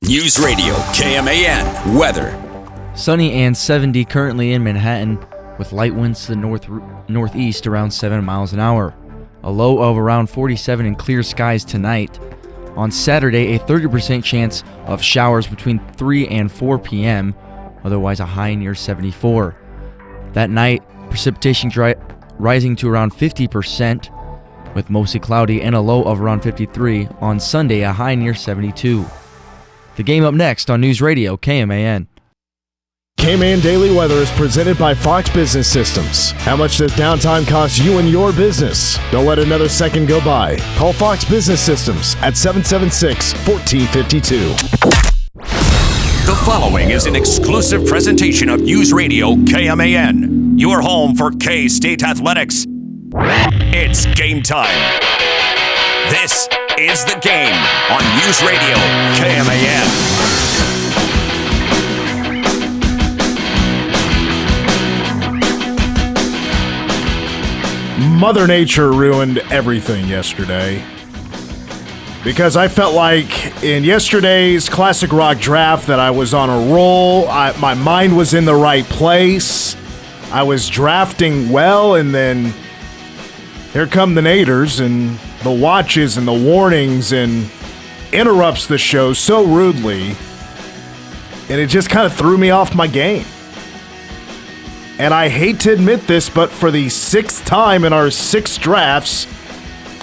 News Radio KMAN weather. Sunny and 70 currently in Manhattan with light winds to the northeast around 7 miles an hour. A low of around 47 and clear skies tonight. On Saturday, a 30% chance of showers between 3 and 4 p.m., otherwise a high near 74. That night, precipitation rising to around 50% with mostly cloudy and a low of around 53. On Sunday, a high near 72. The game up next on News Radio KMAN. KMAN Daily Weather is presented by Fox Business Systems. How much does downtime cost you and your business? Don't let another second go by. Call Fox Business Systems at 776-1452. The following is an exclusive presentation of News Radio KMAN, your home for K-State athletics. It's game time. This is The Game on News Radio KMAN. Mother Nature ruined everything yesterday because I felt like in yesterday's Classic Rock draft that I was on a roll. My mind was in the right place. I was drafting well, and then here come the naders and the watches and the warnings and interrupts the show so rudely, and it just kind of threw me off my game. And I hate to admit this, but for the sixth time in our 6 drafts,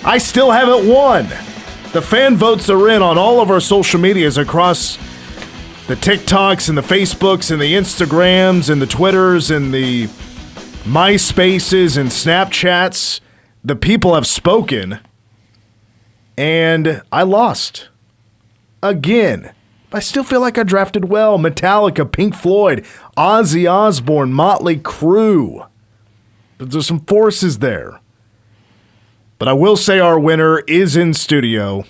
I still haven't won. The fan votes are in on all of our social medias across the TikToks and the Facebooks and the Instagrams and the Twitters and the MySpaces and Snapchats. The people have spoken, and I lost. Again. I still feel like I drafted well. Metallica, Pink Floyd, Ozzy Osbourne, Motley Crue. But there's some forces there. But I will say our winner is in studio.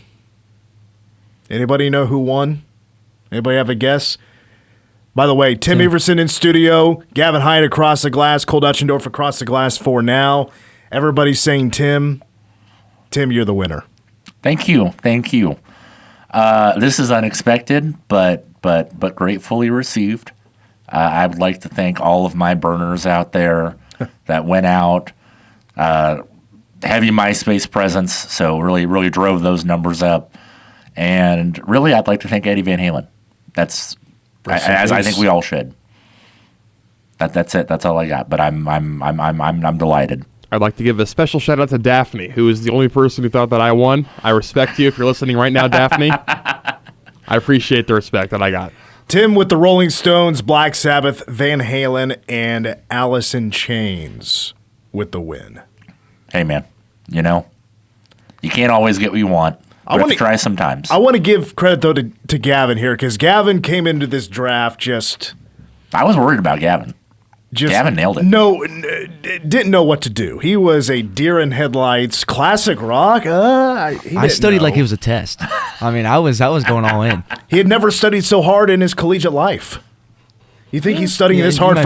Anybody know who won? Anybody have a guess? By the way, Tim Everson in studio, Gavin Hyatt across the glass, Cole Dutchendorf across the glass for now. Everybody's saying Tim. Tim, you're the winner. Thank you. This is unexpected, but gratefully received. I would like to thank all of my burners out there that went out. Heavy MySpace presence, so really drove those numbers up. And really, I'd like to thank Eddie Van Halen. As I think we all should. That's it. That's all I got. But I'm delighted. I'd like to give a special shout out to Daphne, who is the only person who thought that I won. I respect you if you're listening right now, Daphne. I appreciate the respect that I got. Tim with the Rolling Stones, Black Sabbath, Van Halen, and Alice in Chains with the win. Hey, man, you can't always get what you want. I want to try sometimes. I want to give credit, though, to Gavin here, because Gavin came into this draft I was worried about Gavin. Gavin nailed it. No, didn't know what to do. He was a deer in headlights, classic rock. I studied like it was a test. I mean, I was going all in. He had never studied so hard in his collegiate life. You think he's studying this hard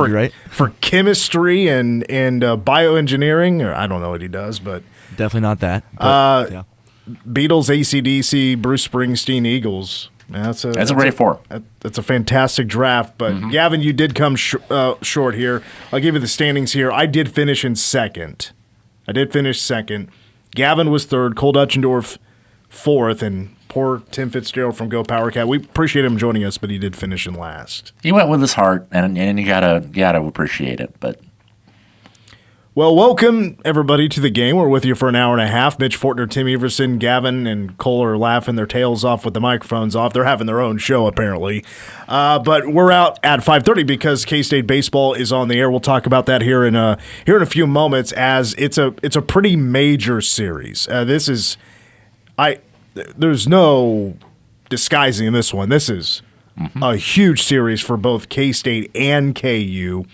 for chemistry and bioengineering? Or I don't know what he does, but definitely not that. But, yeah. Beatles, AC/DC, Bruce Springsteen, Eagles. That's a great 4. That's a fantastic draft, but Gavin, you did come short here. I'll give you the standings here. I did finish in second. Gavin was third, Cole Dutchendorf fourth, and poor Tim Fitzgerald from Go Power Cat. We appreciate him joining us, but he did finish in last. He went with his heart, and you gotta appreciate it, but. Well, welcome, everybody, to the game. We're with you for an hour and a half. Mitch Fortner, Tim Everson, Gavin, and Cole are laughing their tails off with the microphones off. They're having their own show, apparently. But we're out at 5:30 because K-State baseball is on the air. We'll talk about that here in a few moments, as it's a pretty major series. There's no disguising this one. This is a huge series for both K-State and KU.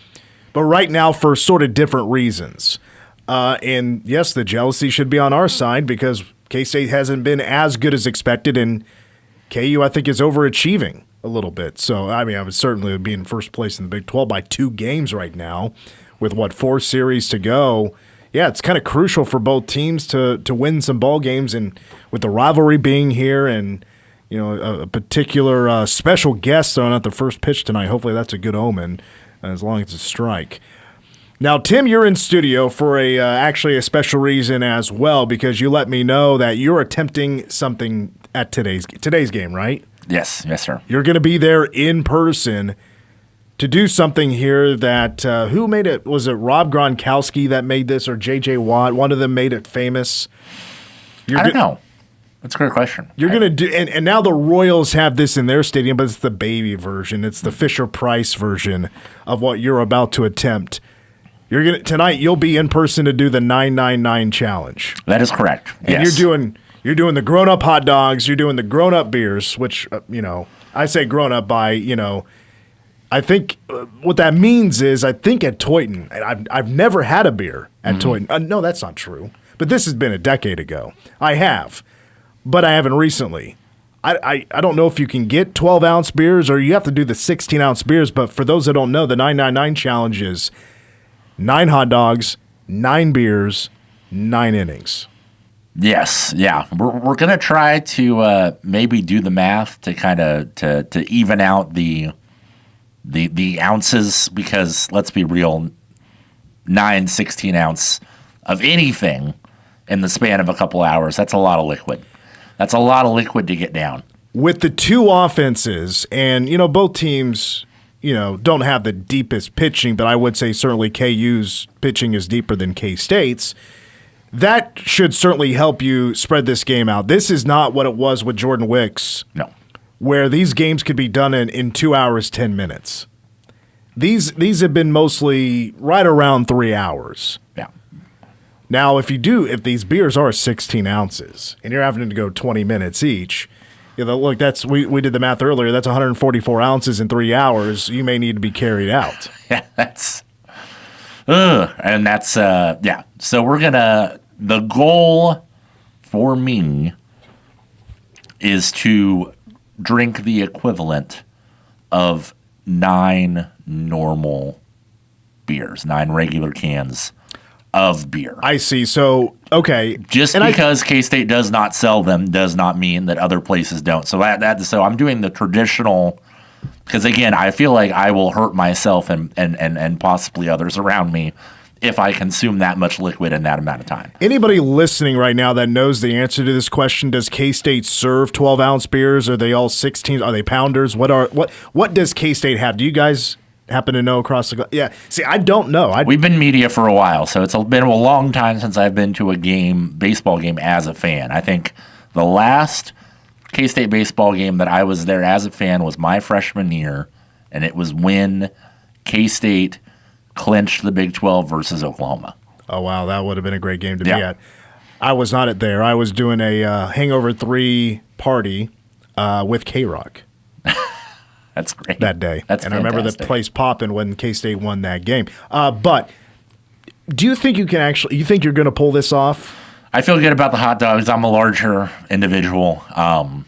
But right now for sort of different reasons. And yes, the jealousy should be on our side because K-State hasn't been as good as expected, and KU, I think, is overachieving a little bit. So, I mean, I would certainly be in first place in the Big 12 by 2 games right now with, 4 series to go. Yeah, it's kind of crucial for both teams to win some ball games, and with the rivalry being here and a particular special guest throwing out the first pitch tonight. Hopefully that's a good omen, as long as it's a strike. Now, Tim, you're in studio for actually a special reason as well, because you let me know that you're attempting something at today's game, right? Yes, sir. You're going to be there in person to do something here that who made it? Was it Rob Gronkowski that made this, or J.J. Watt? One of them made it famous. I don't know. That's a great question. You're going to do, and now the Royals have this in their stadium, but it's the baby version. It's the Fisher-Price version of what you're about to attempt. Tonight you'll be in person to do the 999 challenge. That is correct. And yes. you're doing the grown-up hot dogs, you're doing the grown-up beers, which I say grown-up by, I think what that means is I think at Toyton, and I've never had a beer at Toyton. No, that's not true. But this has been a decade ago. I have, but I haven't recently. I don't know if you can get 12-ounce beers or you have to do the 16-ounce beers, but for those that don't know, the 999 challenge is 9 hot dogs, 9 beers, 9 innings. Yes, yeah. We're gonna try to maybe do the math to kind of to even out the ounces, because let's be real, 9 16-ounce of anything in the span of a couple hours, that's a lot of liquid. That's a lot of liquid to get down. With the two offenses, and both teams don't have the deepest pitching, but I would say certainly KU's pitching is deeper than K-State's. That should certainly help you spread this game out. This is not what it was with Jordan Wicks. No. Where these games could be done in 2 hours, 10 minutes. These have been mostly right around 3 hours. Yeah. Now, if these beers are 16 ounces and you're having to go 20 minutes each, look, that's we did the math earlier. That's 144 ounces in 3 hours. You may need to be carried out. Yeah, that's yeah. So the goal for me is to drink the equivalent of 9 normal beers, 9 regular cans of beer. I see. So, okay. Just because K-State does not sell them does not mean that other places don't. So so I'm doing the traditional, because again, I feel like I will hurt myself and possibly others around me if I consume that much liquid in that amount of time. Anybody listening right now that knows the answer to this question, does K-State serve 12-ounce beers? Are they all 16? Are they pounders? What does K-State have? Do you guys happen to know across the... Yeah. See, I don't know. We've been media for a while, so it's been a long time since I've been to a baseball game as a fan. I think the last K-State baseball game that I was there as a fan was my freshman year, and it was when K-State clinched the Big 12 versus Oklahoma. Oh, wow. That would have been a great game to be at. I was not there. I was doing a Hangover 3 party with K-Rock. That's great. That day. That's and fantastic. I remember the place popping when K-State won that game. But do you think you think you're going to pull this off? I feel good about the hot dogs. I'm a larger individual. And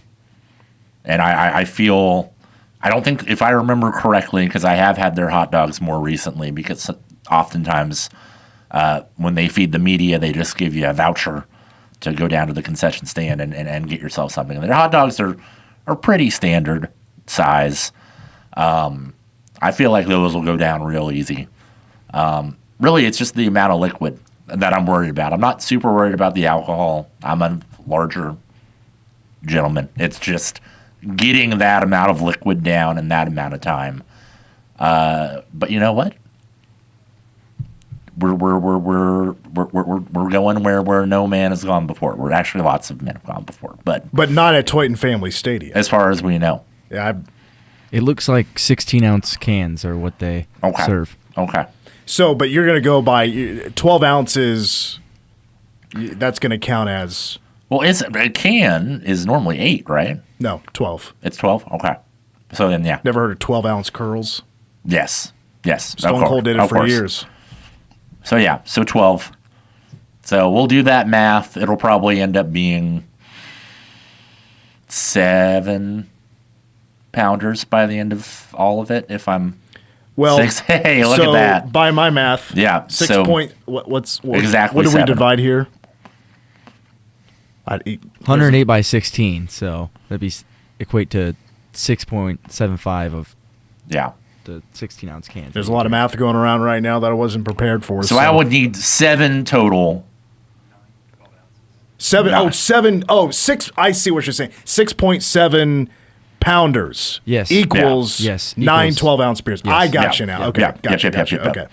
I feel, I don't think, if I remember correctly, because I have had their hot dogs more recently, because oftentimes when they feed the media, they just give you a voucher to go down to the concession stand and get yourself something. And their hot dogs are pretty standard size. I feel like those will go down real easy. Really, it's just the amount of liquid that I'm worried about. I'm not super worried about the alcohol. I'm a larger gentleman. It's just getting that amount of liquid down in that amount of time. But you know what? We're going where no man has gone before. We're actually lots of men have gone before, but not at Toyton Family Stadium, as far as we know. Yeah, it looks like 16-ounce cans are what they serve. Okay. So, but you're going to go by 12 ounces. That's going to count as... Well, a can is normally 8, right? No, 12. It's 12? Okay. So then, yeah. Never heard of 12-ounce curls? Yes. Stone Cold did it for years. So, yeah. So, 12. So, we'll do that math. It'll probably end up being 7 pounders by the end of all of it, if I'm... Well, 6. Hey, look at that. By my math, yeah, 6 so point. What's exactly? What do 7. we divide here? I'd eat 108 by 16, so that'd be equate to 6.75 of Yeah. the 16-ounce can. There's a lot of math going around right now that I wasn't prepared for. So I would need 7 total. 7. No. Oh, 7. Oh, 6. I see what you're saying. 6.7 pounders. Yes. Equals Yes. 9 Equals. 12-ounce beers. Yes. I got Yeah. you now. Yeah. Okay. Yeah. Gotcha. Yep. Gotcha. Yep. Okay.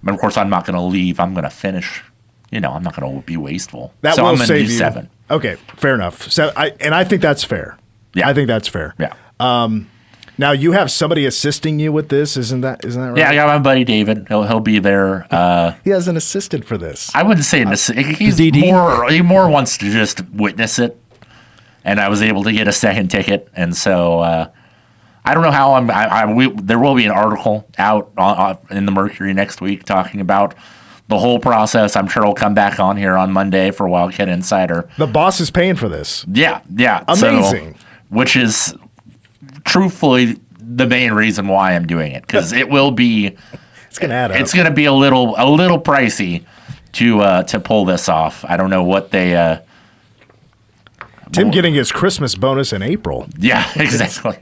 But of course, I'm not going to leave. I'm going to finish. I'm not going to be wasteful. That so will I'm going to save do you. 7. Okay. Fair enough. So I think that's fair. Yeah. I think that's fair. Yeah. Now you have somebody assisting you with this, isn't that right? Yeah, I got my buddy David. He'll be there. He has an assistant for this. I wouldn't say he more wants to just witness it, and I was able to get a second ticket, and so I don't know how there will be an article out in the Mercury next week talking about the whole process. I'm sure I'll come back on here on Monday for Wildcat Insider. The boss is paying for this. Yeah. Amazing. Which is truthfully the main reason why I'm doing it, because it will be. It's gonna add up. It's gonna be a little pricey to pull this off. I don't know what they. Tim getting his Christmas bonus in April. Yeah, exactly.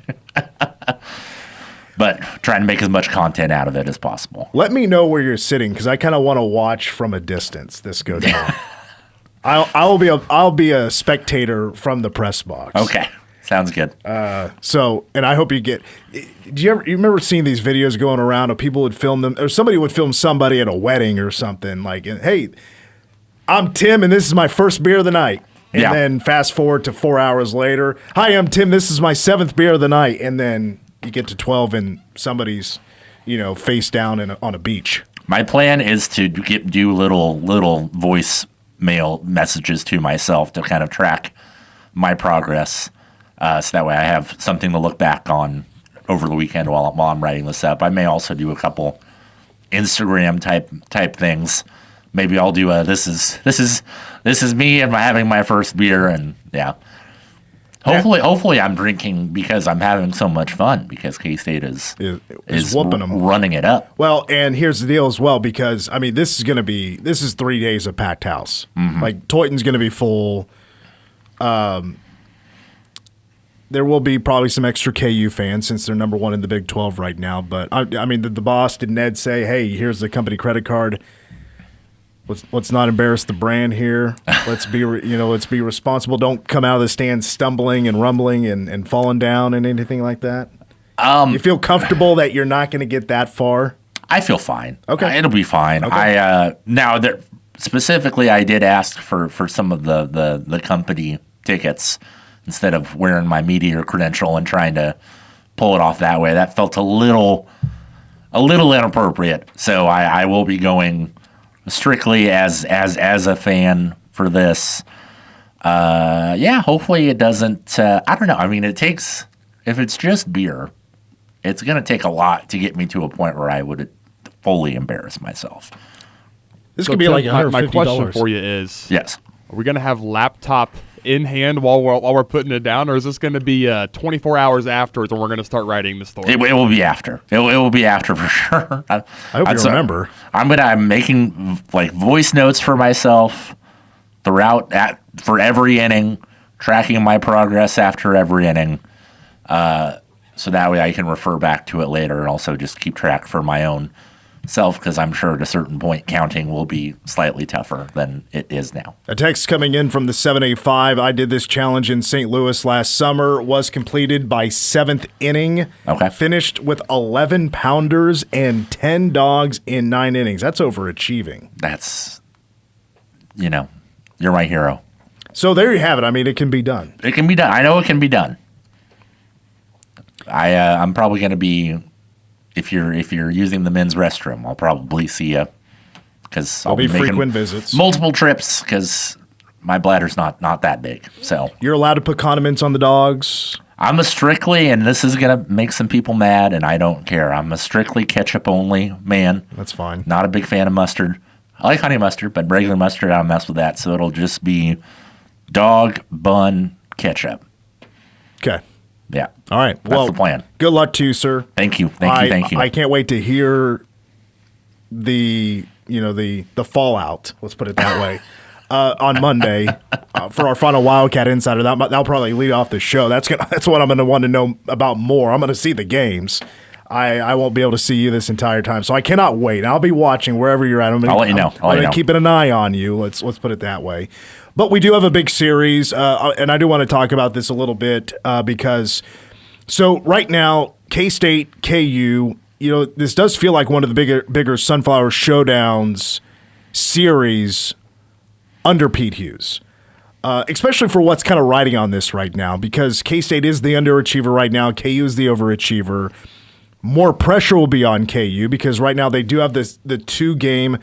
But trying to make as much content out of it as possible. Let me know where you're sitting because I kind of want to watch from a distance this go down. I'll be a spectator from the press box. Okay, sounds good. So, and I hope you get. You remember seeing these videos going around of people would film them, or somebody would film somebody at a wedding or something like, "Hey, I'm Tim, and this is my first beer of the night." And Yeah. then fast forward to 4 hours later, "Hi, I'm Tim. This is my 7th beer of the night." And then you get to 12, and somebody's, face down on a beach. My plan is to do little voicemail messages to myself to kind of track my progress, so that way I have something to look back on over the weekend while I'm writing this up. I may also do a couple Instagram type things. Maybe I'll do this is me and having my first beer, and yeah. Hopefully I'm drinking because I'm having so much fun, because K-State is whooping 'em. running it up. Well, and here's the deal as well, because this is 3 days of packed house. Mm-hmm. Like Toyton's going to be full. There will be probably some extra KU fans since they're number 1 in the Big 12 right now. But did the boss, did Ned say, "Hey, here's the company credit card. Let's not embarrass the brand here. Let's be responsible. Don't come out of the stand stumbling and rumbling and falling down and anything like that." You feel comfortable that you're not going to get that far? I feel fine. Okay. It'll be fine. Okay. Now that specifically, I did ask for some of the company tickets instead of wearing my media credential and trying to pull it off that way. That felt a little inappropriate. So I will be going strictly as a fan for this. Hopefully it doesn't. I don't know. I mean, if it's just beer, it's going to take a lot to get me to a point where I would fully embarrass myself. This So could be Tim, like $150. my question for you is: Yes. Are we going to have laptop in hand while we're putting it down, or is this going to be 24 hours afterwards when we're going to start writing the story? It will be after. It will be after for sure. I hope you remember. I'm making like voice notes for myself for every inning, tracking my progress after every inning, so that way I can refer back to it later, and also just keep track for my own self, because I'm sure at a certain point counting will be slightly tougher than it is now. A text coming in from the 785. I did this challenge in St. Louis last summer. Was completed by 7th inning. Okay. Finished with 11 pounders and 10 dogs in 9 innings. That's overachieving. That's, you're my hero. So there you have it. I mean, it can be done. It can be done. I know it can be done. I'm probably going to be, if you're using the men's restroom, I'll probably see you, because I'll be making frequent visits. multiple trips, because my bladder's not that big. So You're allowed to put condiments on the dogs. I'm a strictly, and this is going to make some people mad, and I don't care. I'm a strictly ketchup only man. That's fine. Not a big fan of mustard. I like honey mustard, but regular mustard, I don't mess with that. So it'll just be dog, bun, ketchup. Okay. Yeah. All right. That's the plan. Good luck to you, sir. Thank you. Thank you. I can't wait to hear the fallout. Let's put it that way. On Monday, for our final Wildcat Insider. That'll probably lead off the show. That's what I'm going to want to know about more. I'm going to see the games. I won't be able to see you this entire time, so I cannot wait. I'll be watching wherever you're at. I'll let you know. I'm keeping an eye on you. Let's put it that way. But we do have a big series, and I do want to talk about this a little bit because so right now K-State, KU. This does feel like one of the bigger Sunflower Showdowns series under Pete Hughes, especially for what's kind of riding on this right now, because K-State is the underachiever right now. KU is the overachiever. More pressure will be on KU because right now they do have the 2-game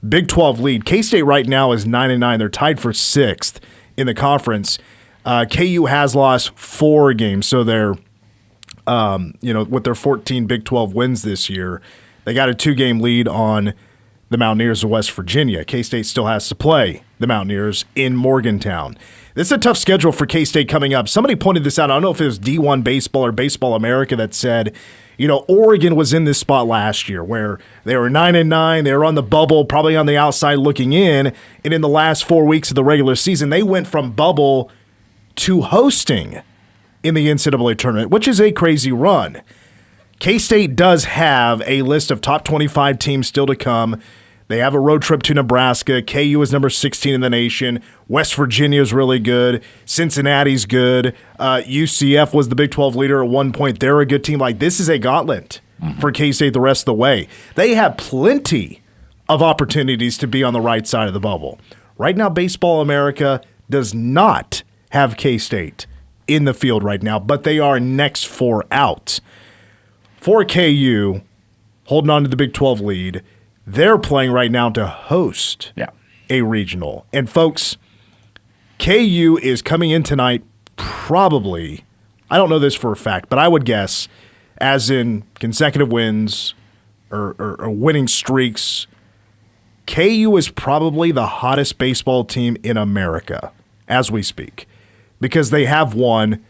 Big 12 lead. K-State right now is 9-9. They're tied for 6th in the conference. KU has lost 4 games, so they're with their 14 Big 12 wins this year, they got a 2-game lead on the Mountaineers of West Virginia. K-State still has to play the Mountaineers in Morgantown. This is a tough schedule for K-State coming up. Somebody pointed this out. I don't know if it was D1 Baseball or Baseball America that said, Oregon was in this spot last year where they were 9-9. They were on the bubble, probably on the outside looking in. And in the last 4 weeks of the regular season, they went from bubble to hosting in the NCAA tournament, which is a crazy run. K-State does have a list of top 25 teams still to come. They have a road trip to Nebraska. KU is number 16 in the nation. West Virginia is really good. Cincinnati's good. UCF was the Big 12 leader at one point. They're a good team. This is a gauntlet for K-State the rest of the way. They have plenty of opportunities to be on the right side of the bubble. Right now, Baseball America does not have K-State in the field right now, but they are next 4 out. For KU, holding on to the Big 12 lead, they're playing right now to host a regional. And folks, KU is coming in tonight probably, I don't know this for a fact, but I would guess, as in consecutive wins or winning streaks, KU is probably the hottest baseball team in America as we speak. Because they have won,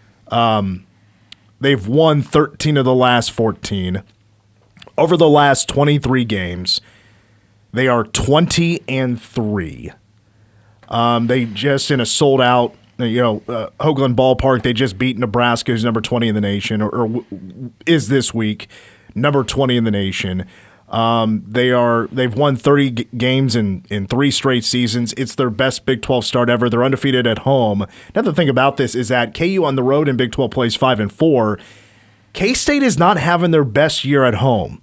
they've won 13 of the last 14. Over the last 23 games, they are 20-3. They just in a sold out, Hoagland Ballpark. They just beat Nebraska, who's number 20 in the nation, or is this week number 20 in the nation. They've won 30 games in 3 straight seasons. It's their best Big 12 start ever. They're undefeated at home. Another thing about this is that KU on the road in Big 12 plays 5-4. K-State is not having their best year at home.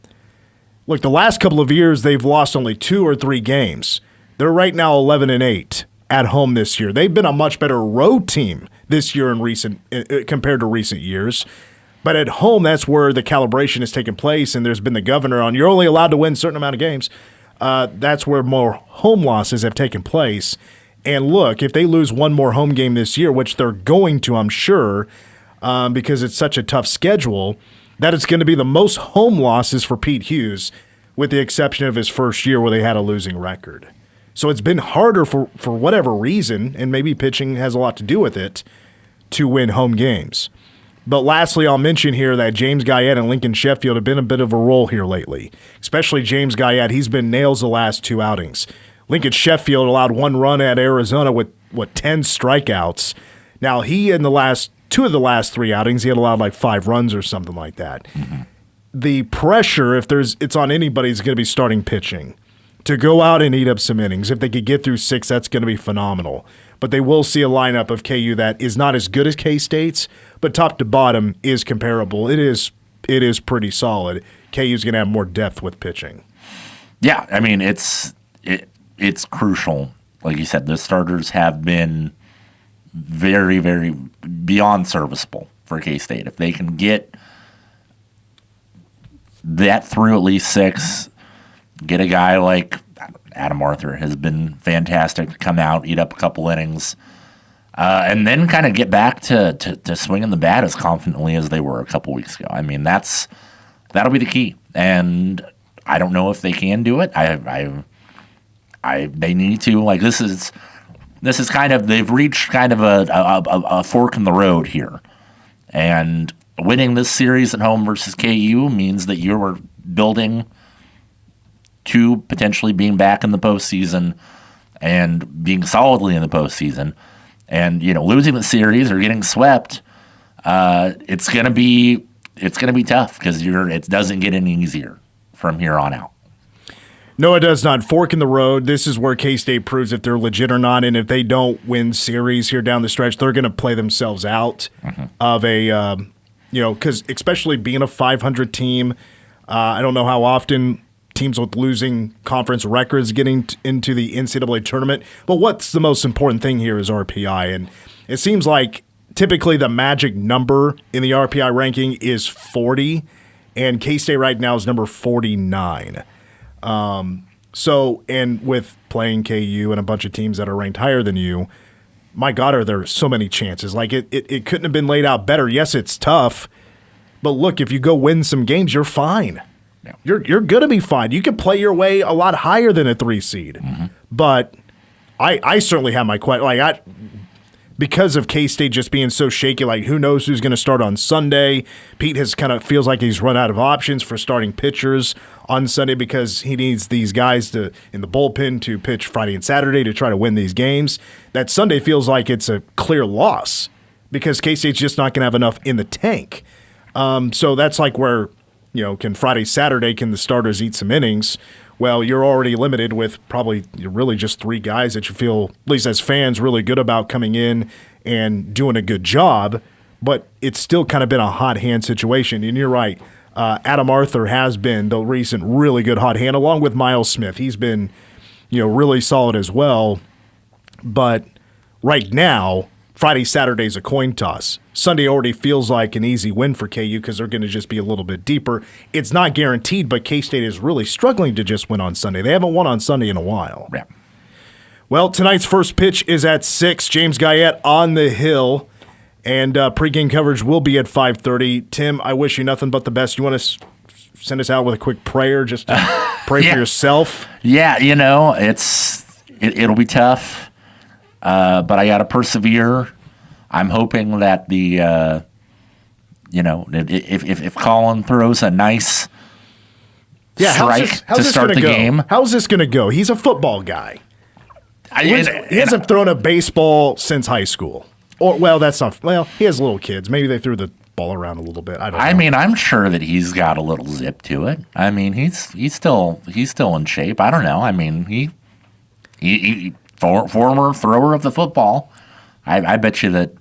Look, the last couple of years they've lost only 2 or 3 games. They're right now 11-8 at home this year. They've been a much better road team this year compared to recent years. But at home, that's where the calibration has taken place, and there's been the governor on you're only allowed to win a certain amount of games. That's where more home losses have taken place. And look, if they lose one more home game this year, which they're going to, I'm sure, because it's such a tough schedule, that it's going to be the most home losses for Pete Hughes, with the exception of his first year where they had a losing record. So it's been harder for whatever reason, and maybe pitching has a lot to do with it, to win home games. But lastly, I'll mention here that James Guyette and Lincoln Sheffield have been a bit of a roll here lately, especially James Guyette. He's been nails the last 2 outings. Lincoln Sheffield allowed 1 run at Arizona with 10 strikeouts. Now, he in the last 2 of the last 3 outings, he had allowed 5 runs or something like that. Mm-hmm. The pressure, if it's on anybody, is going to be starting pitching. To go out and eat up some innings. If they could get through 6, that's going to be phenomenal. But they will see a lineup of KU that is not as good as K-State's, but top to bottom is comparable. It is pretty solid. KU's going to have more depth with pitching. Yeah, I mean, it's crucial. Like you said, the starters have been very, very beyond serviceable for K-State. If they can get that through at least 6, get a guy like Adam Arthur has been fantastic to come out, eat up a couple innings, and then kind of get back to swinging the bat as confidently as they were a couple weeks ago. I mean, that'll be the key, and I don't know if they can do it. They need to. This is kind of, they've reached kind of a fork in the road here, and winning this series at home versus KU means that you're building to potentially being back in the postseason and being solidly in the postseason. And losing the series or getting swept, it's gonna be tough because it doesn't get any easier from here on out. No, it does not. Fork in the road. This is where K-State proves if they're legit or not. And if they don't win series here down the stretch, they're going to play themselves out of a, because especially being a 500 team, I don't know how often teams with losing conference records getting into the NCAA tournament. But what's the most important thing here is RPI. And it seems like typically the magic number in the RPI ranking is 40, and K-State right now is number 49. And with playing KU and a bunch of teams that are ranked higher than you, my God, are there so many chances. Like, it couldn't have been laid out better. Yes, it's tough, but look, if you go win some games, you're fine. Yeah. You're going to be fine. You can play your way a lot higher than a 3 seed. But I certainly have my question. Because of K-State just being so shaky, like who knows who's going to start on Sunday. Pete feels like he's run out of options for starting pitchers on Sunday because he needs these guys in the bullpen to pitch Friday and Saturday to try to win these games. That Sunday feels like it's a clear loss because K-State's just not going to have enough in the tank. So that's like where, can Friday, Saturday, can the starters eat some innings? Well, you're already limited with probably really just 3 guys that you feel, at least as fans, really good about coming in and doing a good job, but it's still kind of been a hot hand situation. And you're right, Adam Arthur has been the recent really good hot hand, along with Miles Smith. He's been, really solid as well. But right now, Friday, Saturday's a coin toss. Sunday already feels like an easy win for KU because they're going to just be a little bit deeper. It's not guaranteed, but K-State is really struggling to just win on Sunday. They haven't won on Sunday in a while. Yeah. Well, tonight's first pitch is at 6. James Guyette on the hill, and pregame coverage will be at 5:30. Tim, I wish you nothing but the best. You want to send us out with a quick prayer just to pray for yourself? Yeah, it'll be tough. But I got to persevere. I'm hoping that if Colin throws a nice strike to start the game. How's this going to go? He's a football guy. He hasn't thrown a baseball since high school. That's not. Well, he has little kids. Maybe they threw the ball around a little bit. I don't know. I mean, I'm sure that he's got a little zip to it. I mean, he's still in shape. I don't know. I mean, he former thrower of the football. I bet you that.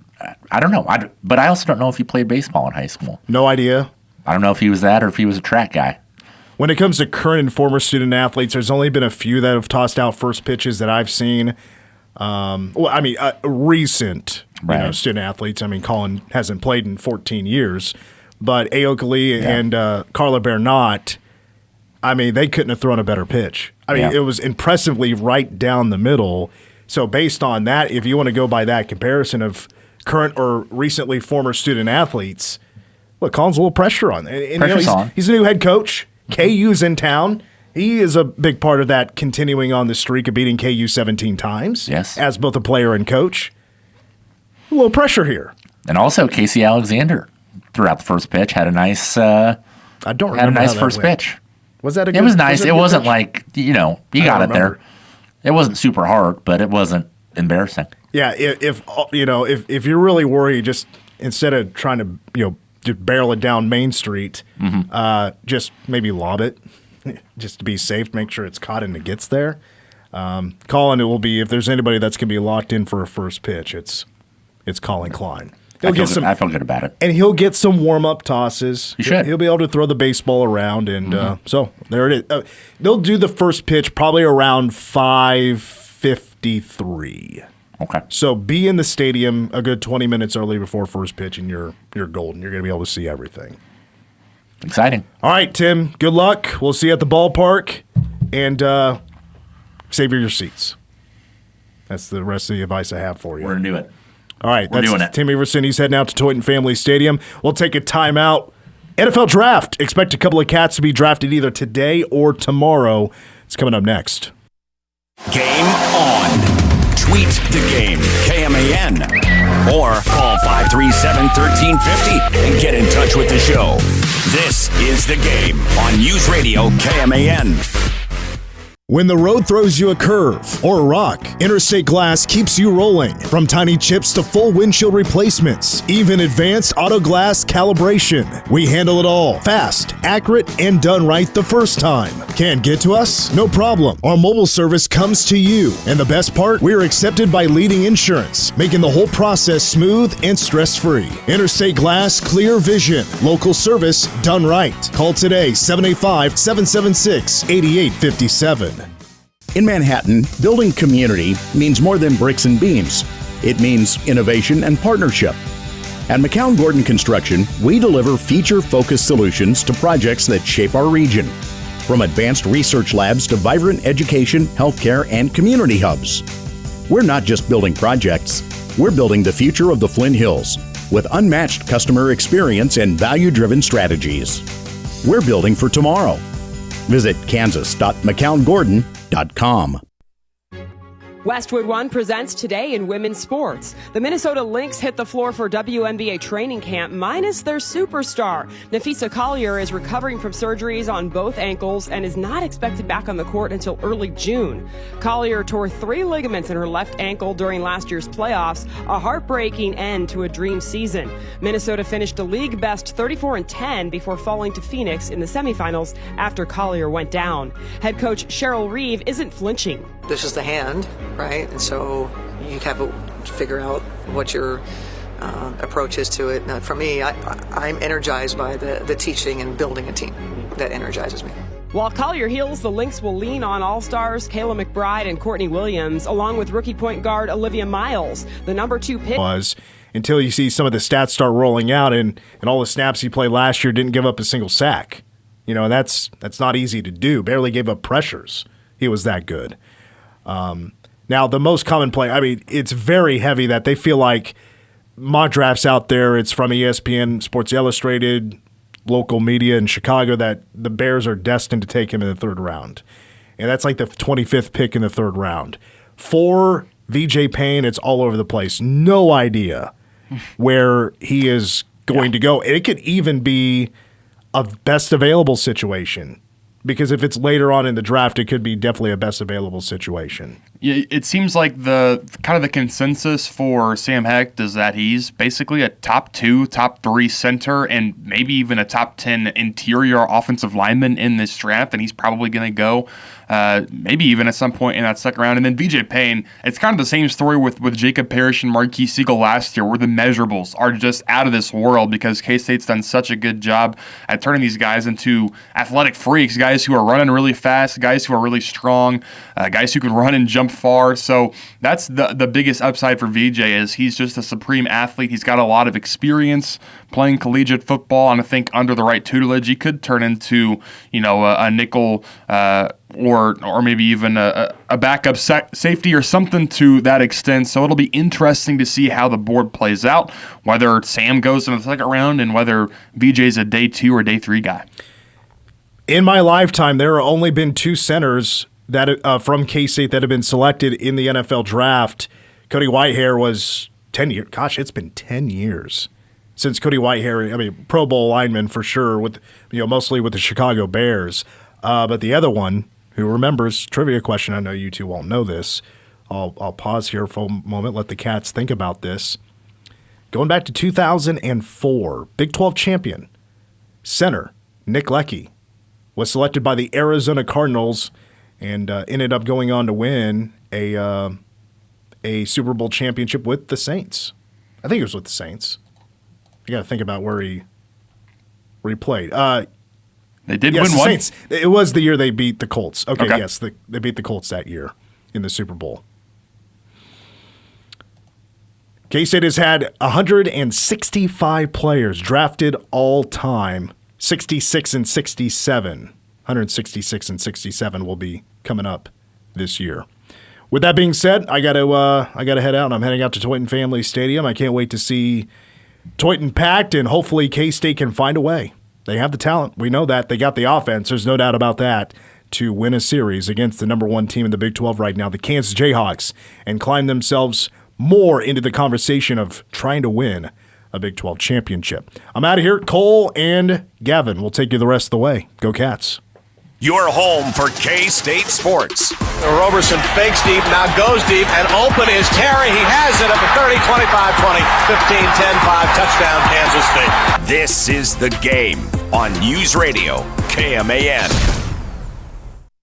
I don't know. But I also don't know if he played baseball in high school. No idea. I don't know if he was that or if he was a track guy. When it comes to current and former student athletes, there's only been a few that have tossed out first pitches that I've seen. Recent student athletes. I mean, Colin hasn't played in 14 years. But Aoki and Carla Bernat, I mean, they couldn't have thrown a better pitch. I mean, it was impressively right down the middle. So based on that, if you want to go by that comparison of current or recently former student athletes, look, Colin's a little pressure on. And Pressure's on. He's a new head coach. KU's in town. He is a big part of that continuing on the streak of beating KU 17 times. Yes. As both a player and coach. A little pressure here. And also Casey Alexander throughout the first pitch had a nice first pitch. Was that a good It was nice. It wasn't pitch? Like, he got it there. It wasn't super hard, but it wasn't embarrassing. Yeah, if you're really worried, just instead of trying to just barrel it down Main Street, just maybe lob it, just to be safe. Make sure it's caught and it gets there. Colin, it will be, if there's anybody that's going to be locked in for a first pitch, it's Colin Klein. I feel good about it. And he'll get some warm-up tosses. He should. He'll be able to throw the baseball around, and so there it is. They'll do the first pitch probably around 5:53. Okay. So be in the stadium a good 20 minutes early before first pitch, and you're golden. You're going to be able to see everything. Exciting. All right, Tim, good luck. We'll see you at the ballpark, and save your seats. That's the rest of the advice I have for you. We're going to do it. All right, We're doing it. Tim Everson. He's heading out to Toyota Family Stadium. We'll take a timeout. NFL Draft. Expect a couple of cats to be drafted either today or tomorrow. It's coming up next. Game on. Tweet the game, KMAN. Or call 537-1350 and get in touch with the show. This is The Game on News Radio KMAN. When the road throws you a curve or a rock, Interstate Glass keeps you rolling. From tiny chips to full windshield replacements, even advanced auto glass calibration. We handle it all. Fast, accurate, and done right the first time. Can't get to us? No problem. Our mobile service comes to you. And the best part, we're accepted by leading insurance, making the whole process smooth and stress-free. Interstate Glass, clear vision. Local service done right. Call today, 785-776-8857. In Manhattan, building community means more than bricks and beams. It means innovation and partnership. At McCown Gordon Construction, we deliver feature-focused solutions to projects that shape our region. From advanced research labs to vibrant education, healthcare, and community hubs. We're not just building projects, we're building the future of the Flint Hills with unmatched customer experience and value-driven strategies. We're building for tomorrow. Visit kansas.mccown-gordon.com. Westwood One presents Today in Women's Sports. The Minnesota Lynx hit the floor for WNBA training camp minus their superstar. Nafisa Collier is recovering from surgeries on both ankles and is not expected back on the court until early June. Collier tore 3 ligaments in her left ankle during last year's playoffs, a heartbreaking end to a dream season. Minnesota finished a league best 34-10 before falling to Phoenix in the semifinals after Collier went down. Head coach Cheryl Reeve isn't flinching. This is the hand, right? And so you have to figure out what your approach is to it. Now, for me, I'm energized by the teaching and building a team. That energizes me. While Collier heals, the Lynx will lean on all-stars Kayla McBride and Courtney Williams, along with rookie point guard Olivia Miles, the number 2 pick. Until you see some of the stats start rolling out, and all the snaps he played last year didn't give up a single sack. You know, that's not easy to do. Barely gave up pressures. He was that good. Now, the most common play, I mean, it's very heavy that they feel like mock drafts out there, it's from ESPN, Sports Illustrated, local media in Chicago, that the Bears are destined to take him in the 3rd round. And that's like the 25th pick in the 3rd round. For VJ Payne, it's all over the place. No idea where he is going to go. It could even be a best available situation. Because if it's later on in the draft, it could be definitely a best available situation. Yeah, it seems like the kind of the consensus for Sam Hecht is that he's basically a top 2, top 3 center and maybe even a top 10 interior offensive lineman in this draft, and he's probably going to go maybe even at some point in that 2nd round. And then VJ Payne, it's kind of the same story with Jacob Parrish and Marquis Siegel last year, where the measurables are just out of this world because K-State's done such a good job at turning these guys into athletic freaks, guys who are running really fast, guys who are really strong, guys who can run and jump far. So that's the biggest upside for VJ is he's just a supreme athlete. He's got a lot of experience playing collegiate football, and I think under the right tutelage, he could turn into, you know, a nickel or maybe even a backup safety or something to that extent. So it'll be interesting to see how the board plays out, whether Sam goes in the 2nd round and whether VJ's a day 2 or day 3 guy. In my lifetime, there have only been 2 centers that from K-State that have been selected in the NFL draft. Cody Whitehair was 10 years. Gosh, it's been 10 years since Cody Whitehair. I mean, Pro Bowl lineman for sure, with mostly with the Chicago Bears. But the other one, who remembers, trivia question, I know you two won't know this. I'll pause here for a moment, let the cats think about this. Going back to 2004, Big 12 champion, center Nick Leckie was selected by the Arizona Cardinals and ended up going on to win a Super Bowl championship with the Saints. I think it was with the Saints. You got to think about where he played. They did win one. Saints. It was the year they beat the Colts. Okay. Yes, they beat the Colts that year in the Super Bowl. K-State has had 165 players drafted all time. 66 and 67. 166 and 67 will be coming up this year. With that being said, I gotta head out. I'm heading out to Toyton Family Stadium. I can't wait to see Toyton packed, and hopefully K-State can find a way. They have the talent. We know that. They got the offense. There's no doubt about that, to win a series against the number 1 team in the Big 12 right now, the Kansas Jayhawks, and climb themselves more into the conversation of trying to win a Big 12 championship. I'm out of here. Cole and Gavin will take you the rest of the way. Go Cats. Your home for K-State sports. Roberson fakes deep, now goes deep, and open is Terry. He has it at the 30, 25, 20, 15, 10, 5, touchdown, Kansas State. This is The Game on News Radio, KMAN.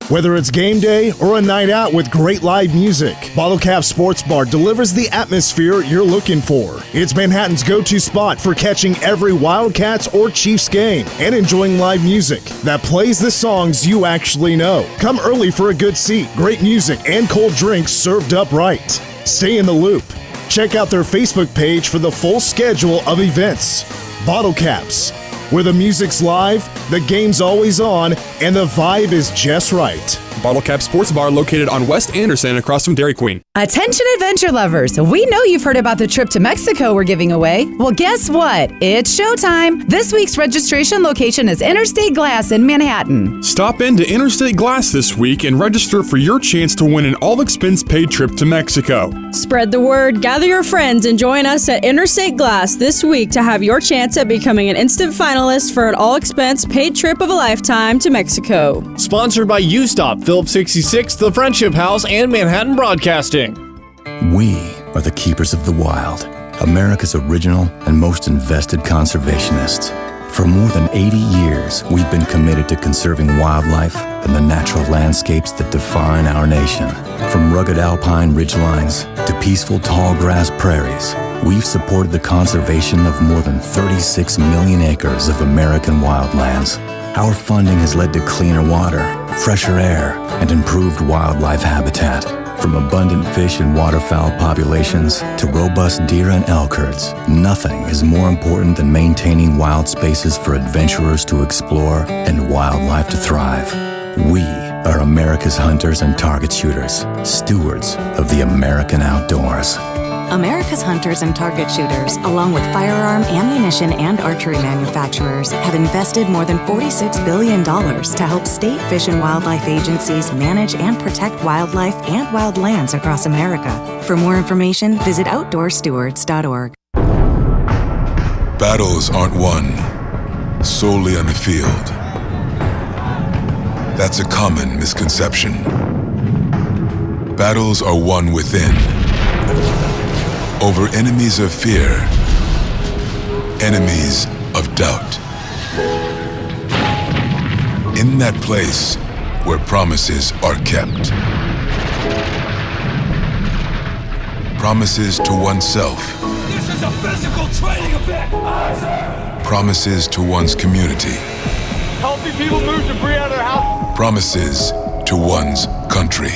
Whether it's game day or a night out with great live music, Bottle Cap Sports Bar delivers the atmosphere you're looking for. It's Manhattan's go-to spot for catching every Wildcats or Chiefs game and enjoying live music that plays the songs you actually know. Come early for a good seat, great music, and cold drinks served up right. Stay in the loop. Check out their Facebook page for the full schedule of events. Bottle Caps, where the music's live, the game's always on, and the vibe is just right. Bottle Cap Sports Bar located on West Anderson across from Dairy Queen. Attention adventure lovers, we know you've heard about the trip to Mexico we're giving away. Well, guess what? It's showtime. This week's registration location is Interstate Glass in Manhattan. Stop into Interstate Glass this week and register for your chance to win an all-expense-paid trip to Mexico. Spread the word, gather your friends, and join us at Interstate Glass this week to have your chance at becoming an instant finalist for an all-expense paid trip of a lifetime to Mexico. Sponsored by U-Stop, Phillips 66, The Friendship House, and Manhattan Broadcasting. We are the keepers of the wild, America's original and most invested conservationists. For more than 80 years, we've been committed to conserving wildlife and the natural landscapes that define our nation. From rugged alpine ridgelines to peaceful tall grass prairies, we've supported the conservation of more than 36 million acres of American wildlands. Our funding has led to cleaner water, fresher air, and improved wildlife habitat. From abundant fish and waterfowl populations to robust deer and elk herds, nothing is more important than maintaining wild spaces for adventurers to explore and wildlife to thrive. We are America's hunters and target shooters, stewards of the American outdoors. America's hunters and target shooters, along with firearm, ammunition, and archery manufacturers, have invested more than $46 billion to help state fish and wildlife agencies manage and protect wildlife and wild lands across America. For more information, visit outdoorstewards.org. Battles aren't won solely on the field. That's a common misconception. Battles are won within. Over enemies of fear, enemies of doubt. In that place where promises are kept. Promises to oneself. This is a physical training event! Promises to one's community. Healthy people move debris out of their house. Promises to one's country.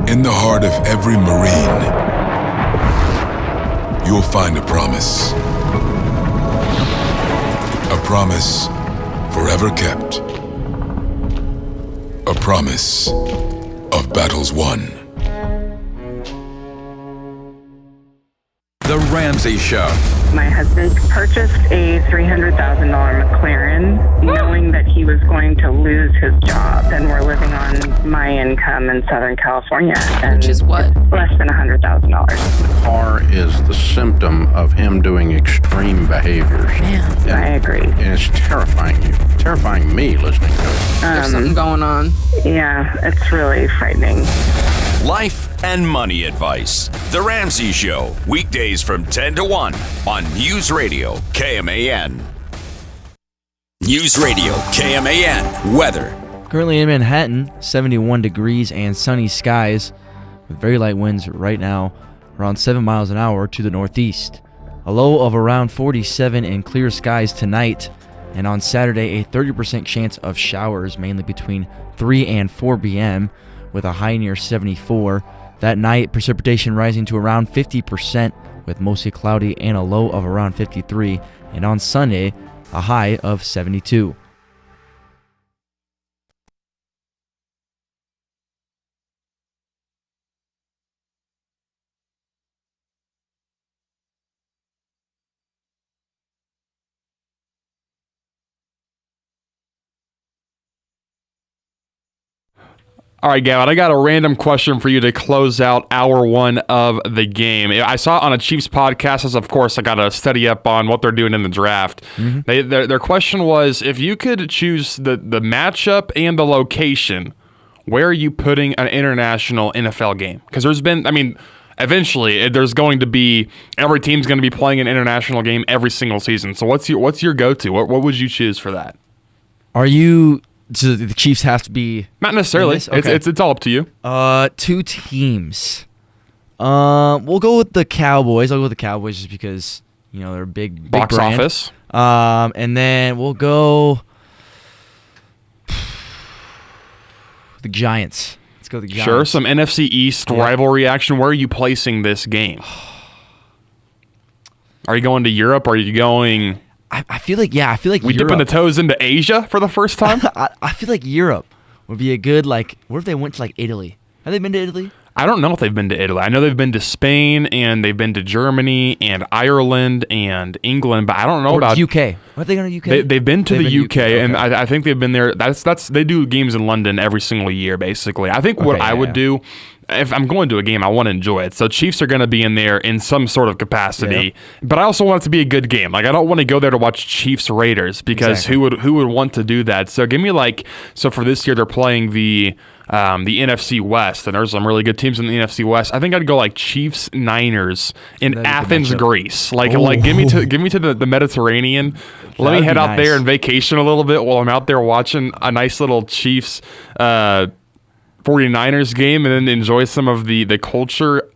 In the heart of every Marine, you'll find a promise. A promise forever kept. A promise of battles won. The Ramsey Show. My husband purchased a $300,000 McLaren, knowing that he was going to lose his job, and we're living on my income in Southern California. Which is what? Less than $100,000. The car is the symptom of him doing extreme behaviors. Man, I agree. And it's terrifying you. Terrifying me listening to it. There's something going on. Yeah, it's really frightening. Life and money advice. The Ramsey Show, weekdays from 10 to 1 on News Radio KMAN. News Radio KMAN. Weather. Currently in Manhattan, 71 degrees and sunny skies with very light winds right now around 7 miles an hour to the northeast. A low of around 47 and clear skies tonight, and on Saturday a 30% chance of showers mainly between 3 and 4 p.m. with a high near 74. That night, precipitation rising to around 50% with mostly cloudy and a low of around 53. And on Sunday, a high of 72. All right, Gavin, I got a random question for you to close out hour one of the game. I saw it on a Chiefs podcast, as of course I got to study up on what they're doing in the draft. Mm-hmm. Their question was, if you could choose the matchup and the location, where are you putting an international NFL game? Because there's been, eventually there's going to be, every team's going to be playing an international game every single season. So what's your go-to? What would you choose for that? So the Chiefs have to be... Not necessarily. Okay. It's all up to you. 2 teams. We'll go with the Cowboys. I'll go with the Cowboys just because, they're a big box brand. Office. And then we'll go... the Giants. Let's go with the Giants. Sure, some NFC East rivalry action. Where are you placing this game? Are you going to Europe? Are you going... I feel like we dipping the toes into Asia for the first time. I feel like Europe would be a good what if they went to Italy? Have they been to Italy? I don't know if they've been to Italy. I know they've been to Spain and they've been to Germany and Ireland and England, but I don't know about UK. Are they going to UK? They've been to the UK, and I think they've been there. That's they do games in London every single year, basically. I think what I would do. If I'm going to a game, I want to enjoy it. So Chiefs are going to be in there in some sort of capacity, but I also want it to be a good game. I don't want to go there to watch Chiefs Raiders because who would want to do that? So give me so for this year they're playing the NFC West, and there's some really good teams in the NFC West. I think I'd go Chiefs Niners in Athens, Greece. Give me to the Mediterranean. Let me head out there and vacation a little bit while I'm out there watching a nice little Chiefs 49ers game and then enjoy some of the culture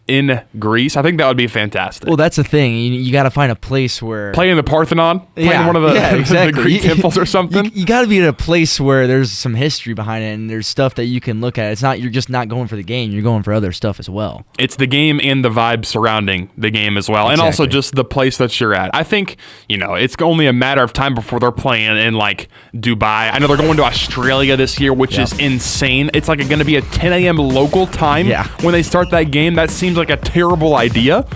in Greece. I think that would be fantastic. Well, that's the thing. You got to find a place where... Playing the Parthenon? Playing one of the Greek temples or something? You got to be at a place where there's some history behind it and there's stuff that you can look at. It's not you're just not going for the game. You're going for other stuff as well. It's the game and the vibe surrounding the game as well. And also just the place that you're at. I think, it's only a matter of time before they're playing in Dubai. I know they're going to Australia this year, which is insane. It's going to be a 10 a.m. local time when they start that game. That seems like a terrible idea.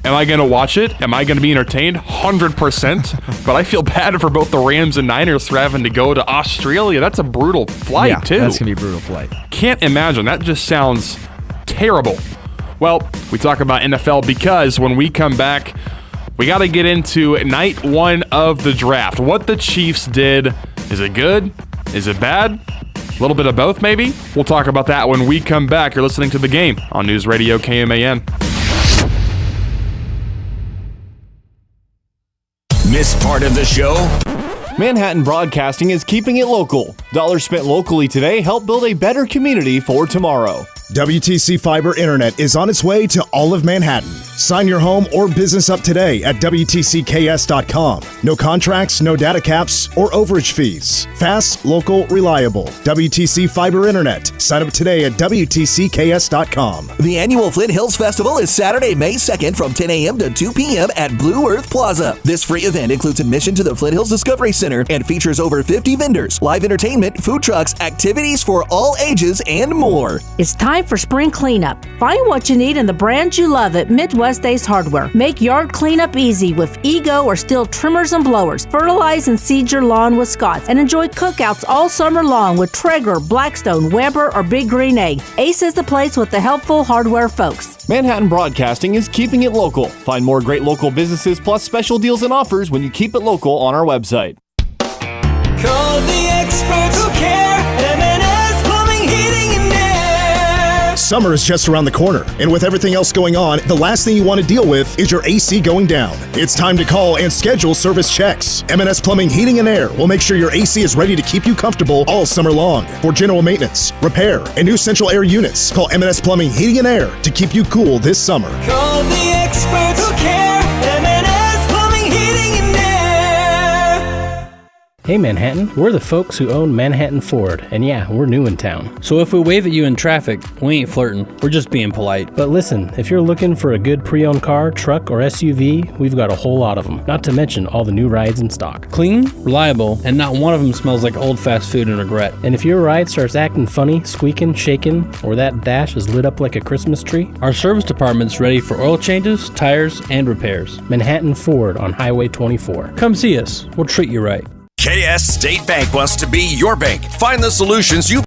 Am I going to watch it? Am I going to be entertained? 100%. But I feel bad for both the Rams and Niners for having to go to Australia. That's a brutal flight, too. That's going to be a brutal flight. Can't imagine. That just sounds terrible. Well, we talk about NFL because when we come back, we got to get into night one of the draft. What the Chiefs did. Is it good? Is it bad? A little bit of both, maybe? We'll talk about that when we come back. You're listening to The Game on News Radio KMAN. Miss part of the show? Manhattan Broadcasting is keeping it local. Dollars spent locally today help build a better community for tomorrow. WTC Fiber Internet is on its way to all of Manhattan. Sign your home or business up today at WTCKS.com. No contracts, no data caps, or overage fees. Fast, local, reliable. WTC Fiber Internet. Sign up today at WTCKS.com. The annual Flint Hills Festival is Saturday, May 2nd from 10 a.m. to 2 p.m. at Blue Earth Plaza. This free event includes admission to the Flint Hills Discovery Center and features over 50 vendors, live entertainment, food trucks, activities for all ages, and more. It's time for spring cleanup. Find what you need and the brand you love at Midwest Ace Hardware. Make yard cleanup easy with Ego or Stihl trimmers and blowers. Fertilize and seed your lawn with Scotts and enjoy cookouts all summer long with Traeger, Blackstone, Weber, or Big Green Egg. Ace is the place with the helpful hardware folks. Manhattan Broadcasting is keeping it local. Find more great local businesses plus special deals and offers when you keep it local on our website. Call the experts who care. M&S Plumbing, Heating, and Air. Summer is just around the corner, and with everything else going on, the last thing you want to deal with is your AC going down. It's time to call and schedule service checks. M&S Plumbing, Heating, and Air will make sure your AC is ready to keep you comfortable all summer long. For general maintenance, repair, and new central air units, call M&S Plumbing, Heating, and Air to keep you cool this summer. Call the experts who care. M&S Plumbing, Heating, and Air. Hey Manhattan, we're the folks who own Manhattan Ford, and yeah, we're new in town. So if we wave at you in traffic, we ain't flirting, we're just being polite. But listen, if you're looking for a good pre-owned car, truck, or SUV, we've got a whole lot of them, not to mention all the new rides in stock. Clean, reliable, and not one of them smells like old fast food and regret. And if your ride starts acting funny, squeaking, shaking, or that dash is lit up like a Christmas tree, our service department's ready for oil changes, tires, and repairs. Manhattan Ford on Highway 24. Come see us, we'll treat you right. KS State Bank wants to be your bank. Find the solutions you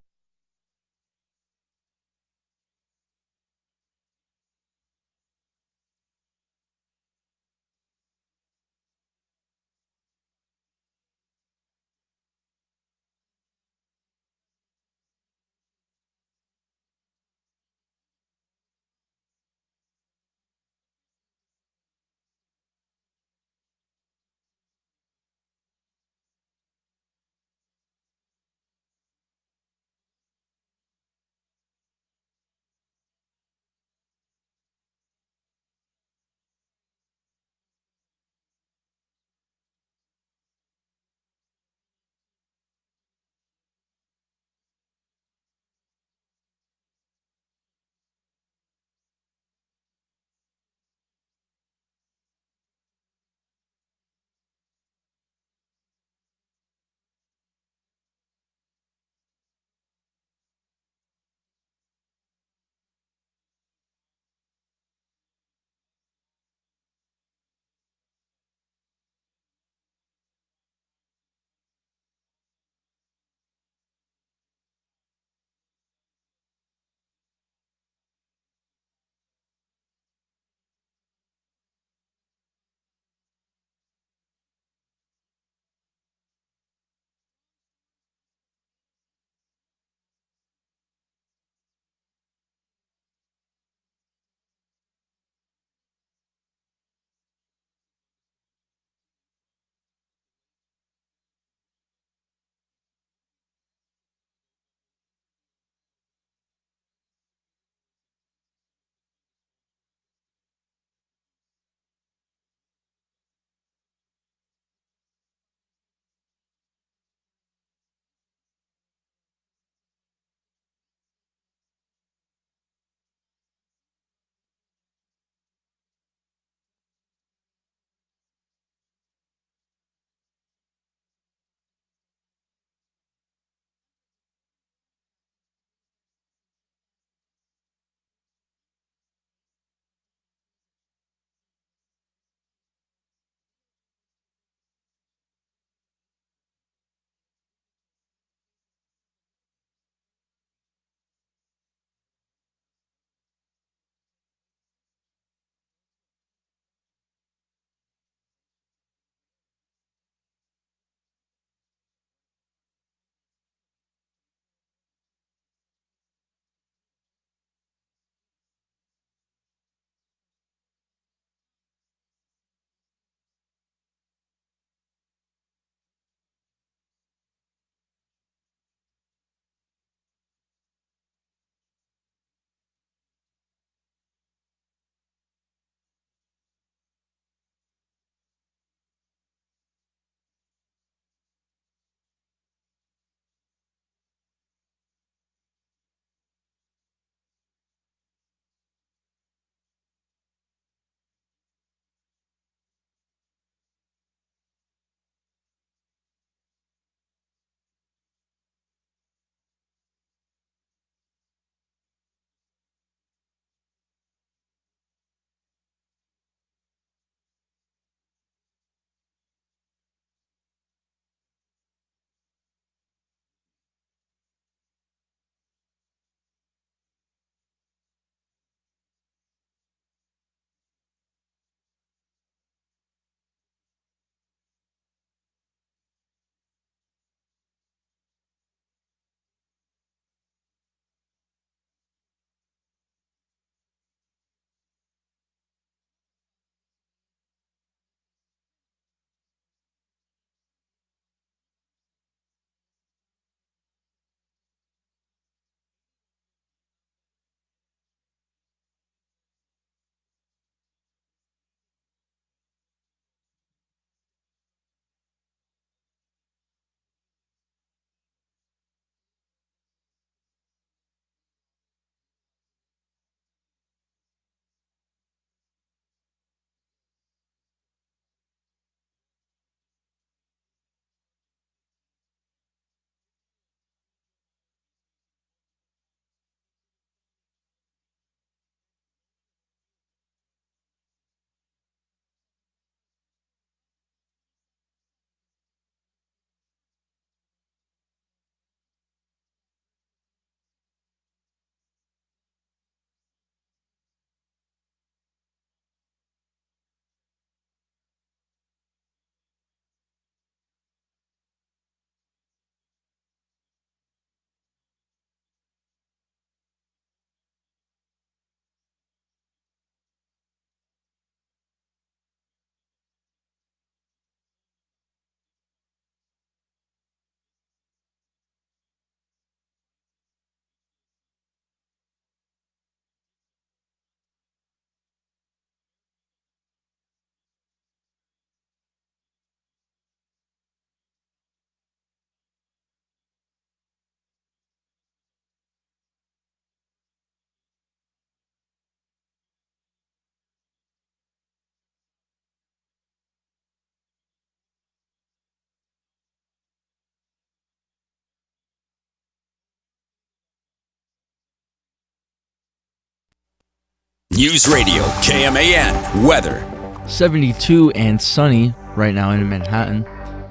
News Radio KMAN weather. 72 and sunny right now in Manhattan,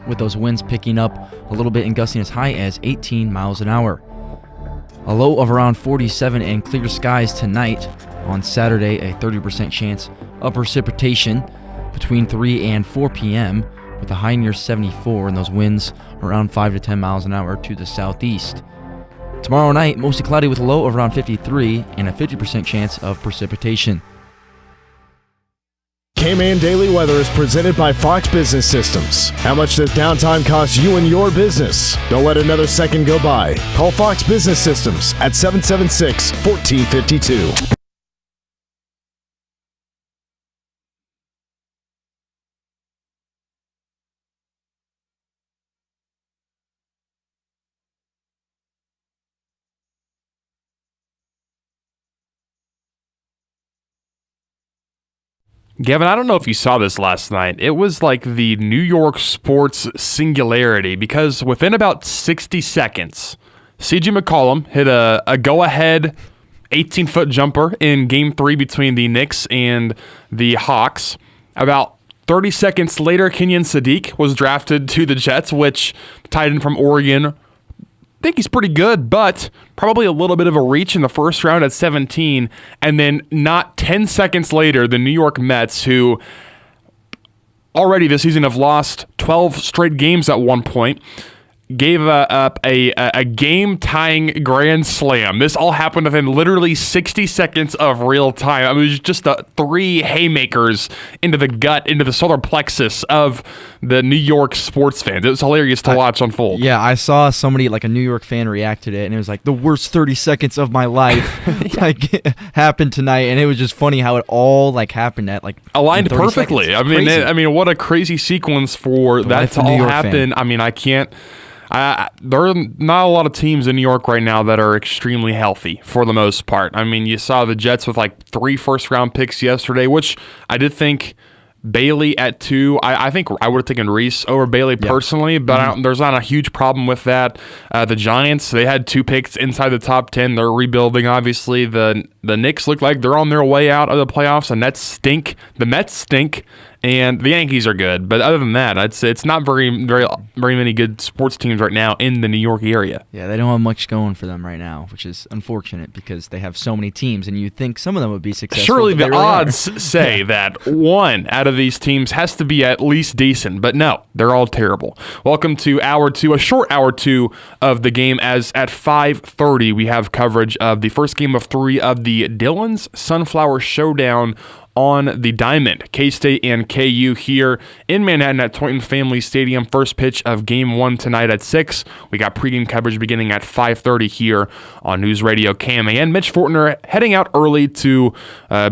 with those winds picking up a little bit and gusting as high as 18 miles an hour. A low of around 47 and clear skies tonight. On Saturday, a 30% chance of precipitation between 3 and 4 p.m. with a high near 74 and those winds around 5 to 10 miles an hour to the southeast. Tomorrow night, mostly cloudy with a low of around 53 and a 50% chance of precipitation. K-Man Daily Weather is presented by Fox Business Systems. How much does downtime cost you and your business? Don't let another second go by. Call Fox Business Systems at 776-1452. Gavin, I don't know if you saw this last night. It was like the New York sports singularity because within about 60 seconds, C.J. McCollum hit a go-ahead 18-foot jumper in Game 3 between the Knicks and the Hawks. About 30 seconds later, Kenyon Sadiq was drafted to the Jets, which tight end from Oregon. I think he's pretty good, but probably a little bit of a reach in the first round at 17. And then not 10 seconds later, the New York Mets, who already this season have lost 12 straight games at one point, gave up a game-tying grand slam. This all happened within literally 60 seconds of real time. I mean, it was just the three haymakers into the gut, into the solar plexus of the New York sports fans. It was hilarious to watch unfold. Yeah, I saw somebody, like a New York fan, react to it, and it was like the worst 30 seconds of my life happened tonight, and it was just funny how it all happened at aligned perfectly. Seconds. I mean, what a crazy sequence for that to all happen. I mean, I can't. There are not a lot of teams in New York right now that are extremely healthy for the most part. I mean, you saw the Jets with 3 first-round picks yesterday, which I did think Bailey at 2. I think I would have taken Reese over Bailey personally, but there's not a huge problem with that. The Giants, they had 2 picks inside the top 10. They're rebuilding, obviously. The Knicks look like they're on their way out of the playoffs. The Nets stink. The Mets stink. And the Yankees are good, but other than that, I'd say it's not very many good sports teams right now in the New York area. Yeah, they don't have much going for them right now, which is unfortunate because they have so many teams, and you'd think some of them would be successful. Surely the odds say that one out of these teams has to be at least decent, but no, they're all terrible. Welcome to Hour 2, a short Hour 2 of the game, as at 5:30 we have coverage of the first game of 3 of the Dillon's Sunflower Showdown on the Diamond. K-State and KU here in Manhattan at Toynton Family Stadium. First pitch of Game 1 tonight at 6. We got pregame coverage beginning at 5:30 here on News Radio KMAN. Mitch Fortner heading out early to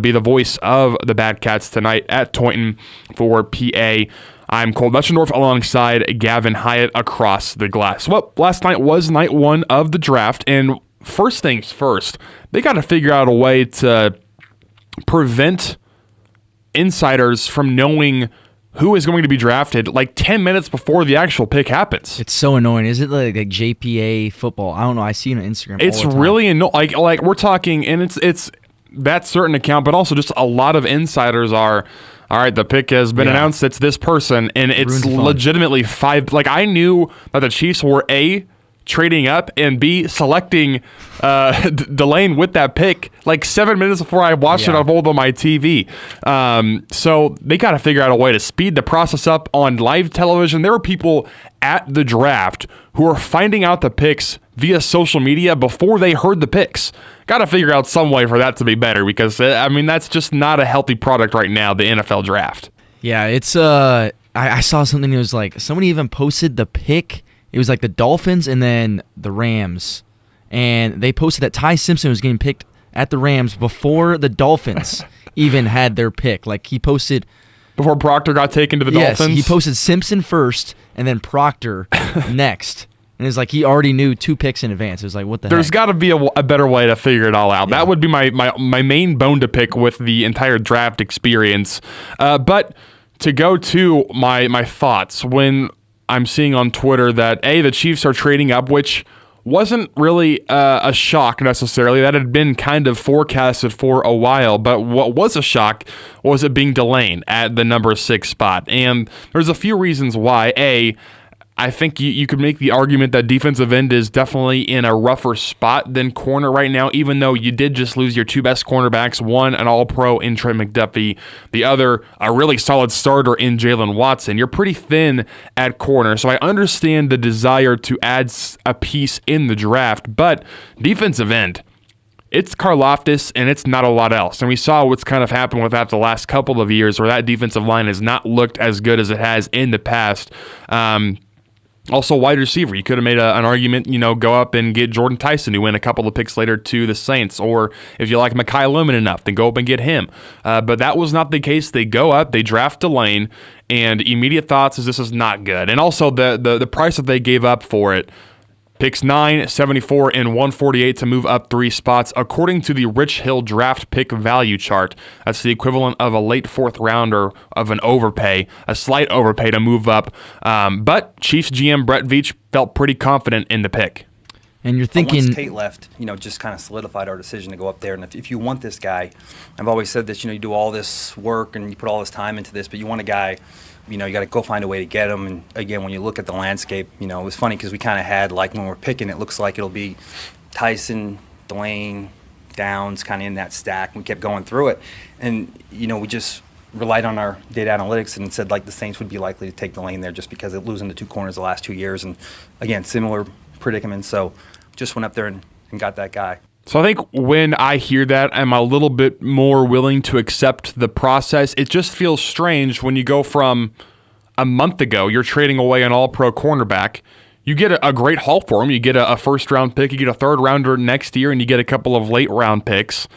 be the voice of the Bad Cats tonight at Toynton for PA. I'm Cole Metchendorf alongside Gavin Hyatt across the glass. Well, last night was night 1 of the draft, and first things first, they got to figure out a way to prevent insiders from knowing who is going to be drafted 10 minutes before the actual pick happens. It's so annoying. Is it like JPA football? I don't know. I see it on Instagram. It's all the time. Really annoying. Like we're talking, and it's that certain account, but also just a lot of insiders are. All right, the pick has been announced. It's this person, and it's legitimately 5. I knew that the Chiefs were A, trading up, and B, selecting Delane with that pick 7 minutes before I watched it unfold on my TV. So they got to figure out a way to speed the process up on live television. There were people at the draft who are finding out the picks via social media before they heard the picks. Got to figure out some way for that to be better because, that's just not a healthy product right now, the NFL draft. Yeah, it's I saw something that was somebody even posted the pick. It was the Dolphins and then the Rams. And they posted that Ty Simpson was getting picked at the Rams before the Dolphins even had their pick. He posted... Before Proctor got taken to the Dolphins? He posted Simpson first and then Proctor next. And it's he already knew 2 picks in advance. It was what the heck? There's got to be a better way to figure it all out. Yeah. That would be my main bone to pick with the entire draft experience. But to go to my thoughts when I'm seeing on Twitter that, A, the Chiefs are trading up, which wasn't really a shock necessarily. That had been kind of forecasted for a while, but what was a shock was it being Delane at the number 6 spot. And there's a few reasons why. I think you could make the argument that defensive end is definitely in a rougher spot than corner right now, even though you did just lose your 2 best cornerbacks, one an all-pro in Trent McDuffie, the other a really solid starter in Jalen Watson. You're pretty thin at corner, so I understand the desire to add a piece in the draft, but defensive end, it's Karlaftis, and it's not a lot else. And we saw what's kind of happened with that the last couple of years, where that defensive line has not looked as good as it has in the past. Also, wide receiver. You could have made an argument, go up and get Jordan Tyson, who went a couple of picks later to the Saints. Or if you like Mekhi Lumen enough, then go up and get him. But that was not the case. They go up, they draft Delane, and immediate thoughts is this is not good. And also the price that they gave up for it, picks 9, 74, and 148 to move up 3 spots. According to the Rich Hill draft pick value chart, that's the equivalent of a late 4th rounder of an overpay, a slight overpay to move up. But Chiefs GM Brett Veach felt pretty confident in the pick. And you're thinking... Once Tate left, just kind of solidified our decision to go up there. And if you want this guy, I've always said this, you do all this work and you put all this time into this, but you want a guy... you got to go find a way to get him. And again, when you look at the landscape, it was funny because we kind of had, like, when we're picking, it looks like it'll be Tyson, Delane, Downs, kind of in that stack. We kept going through it. And, we just relied on our data analytics and said, like, the Saints would be likely to take Delane there just because of losing the 2 corners the last 2 years. And, again, similar predicament. So just went up there and got that guy. So I think when I hear that, I'm a little bit more willing to accept the process. It just feels strange when you go from a month ago, you're trading away an all-pro cornerback. You get a great haul for him. You get a first-round pick. You get a third-rounder next year, and you get a couple of late-round picks.